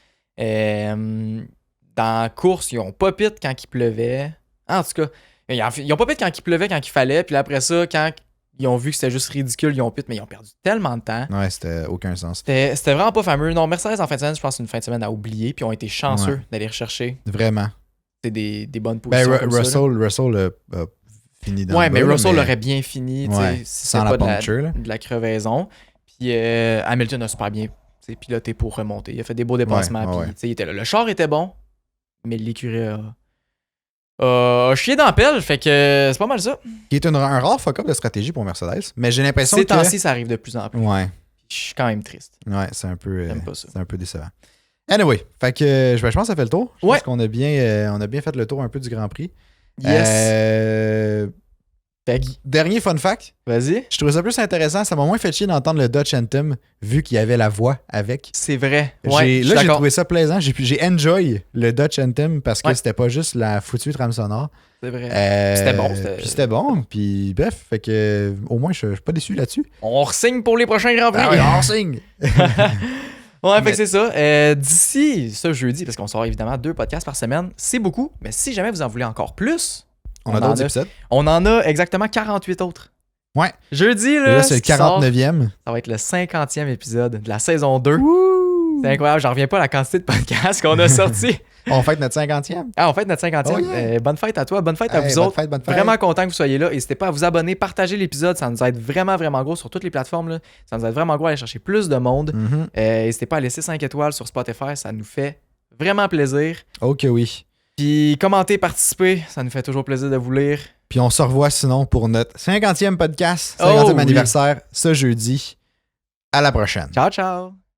Dans la course, ils ont pas pit quand il pleuvait. En tout cas, ils ont pas pit quand il pleuvait, quand il fallait. Puis après ça, quand ils ont vu que c'était juste ridicule, ils ont pit, mais ils ont perdu tellement de temps. Ouais, c'était aucun sens. C'était vraiment pas fameux. Non, Mercedes, en fin de semaine, je pense que c'est une fin de semaine à oublier. Puis ils ont été chanceux Ouais. d'aller rechercher Vraiment. des bonnes Ben, positions. comme ça, là. Russell a fini dans Ouais, le mais bas, là, Russell l'aurait bien fini, tu sais, Ouais, si sans c'était la pas puncture, là. de la crevaison. Puis Hamilton a super bien piloté pour remonter. Il a fait des beaux dépassements. Ouais, puis, ouais. tu sais, il était là. Le char était bon, mais l'écurie a chié dans la pelle. Fait que c'est pas mal ça. Qui est un rare fuck-up de stratégie pour Mercedes. Mais j'ai l'impression Ces que. temps-ci, ça arrive de plus en plus. Ouais, Je suis quand même triste. c'est un peu. J'aime pas ça. C'est un peu décevant. Anyway, fait que je pense que ça fait le tour. Je Ouais. pense qu'on a bien, on a bien fait le tour un peu du Grand Prix. Yes. Fait que, Dernier fun fact. vas-y. Je trouvais ça plus intéressant. Ça m'a moins fait chier d'entendre le Dutch Anthem vu qu'il y avait la voix avec. C'est vrai. Ouais, J'ai trouvé ça plaisant. J'ai enjoy le Dutch Anthem parce que Ouais. c'était pas juste la foutue trame sonore. C'est vrai. C'était bon, Puis c'était bon. Puis bref, fait que au moins je suis pas déçu là-dessus. On re-signe pour les prochains Grands Prix. Ah ouais, on signe. Ouais, fait Mais- que c'est ça. D'ici ce jeudi, parce qu'on sort évidemment 2 podcasts par semaine, c'est beaucoup. Mais si jamais vous en voulez encore plus, On a d'autres épisodes. on en a exactement 48 autres. Ouais. Jeudi, Là, là, c'est le ce qui sort, 49e. ça va être le 50e épisode de la saison 2. C'est incroyable, j'en reviens pas à la quantité de podcasts qu'on a sortis. On fête notre 50e. Ah, on fête notre 50e. Oh yeah. Bonne fête à toi, bonne fête à vous Bonne autres. fête, bonne fête. Vraiment content que vous soyez là. N'hésitez pas à vous abonner, partager l'épisode. Ça nous aide vraiment, vraiment gros sur toutes les plateformes. Là. Ça nous aide vraiment gros à aller chercher plus de monde. N'hésitez pas à laisser 5 étoiles sur Spotify. Ça nous fait vraiment plaisir. Ok, oui. Puis commentez, participez. Ça nous fait toujours plaisir de vous lire. Puis on se revoit sinon pour notre 50e podcast, 50e anniversaire, ce jeudi. À la prochaine. Ciao, ciao.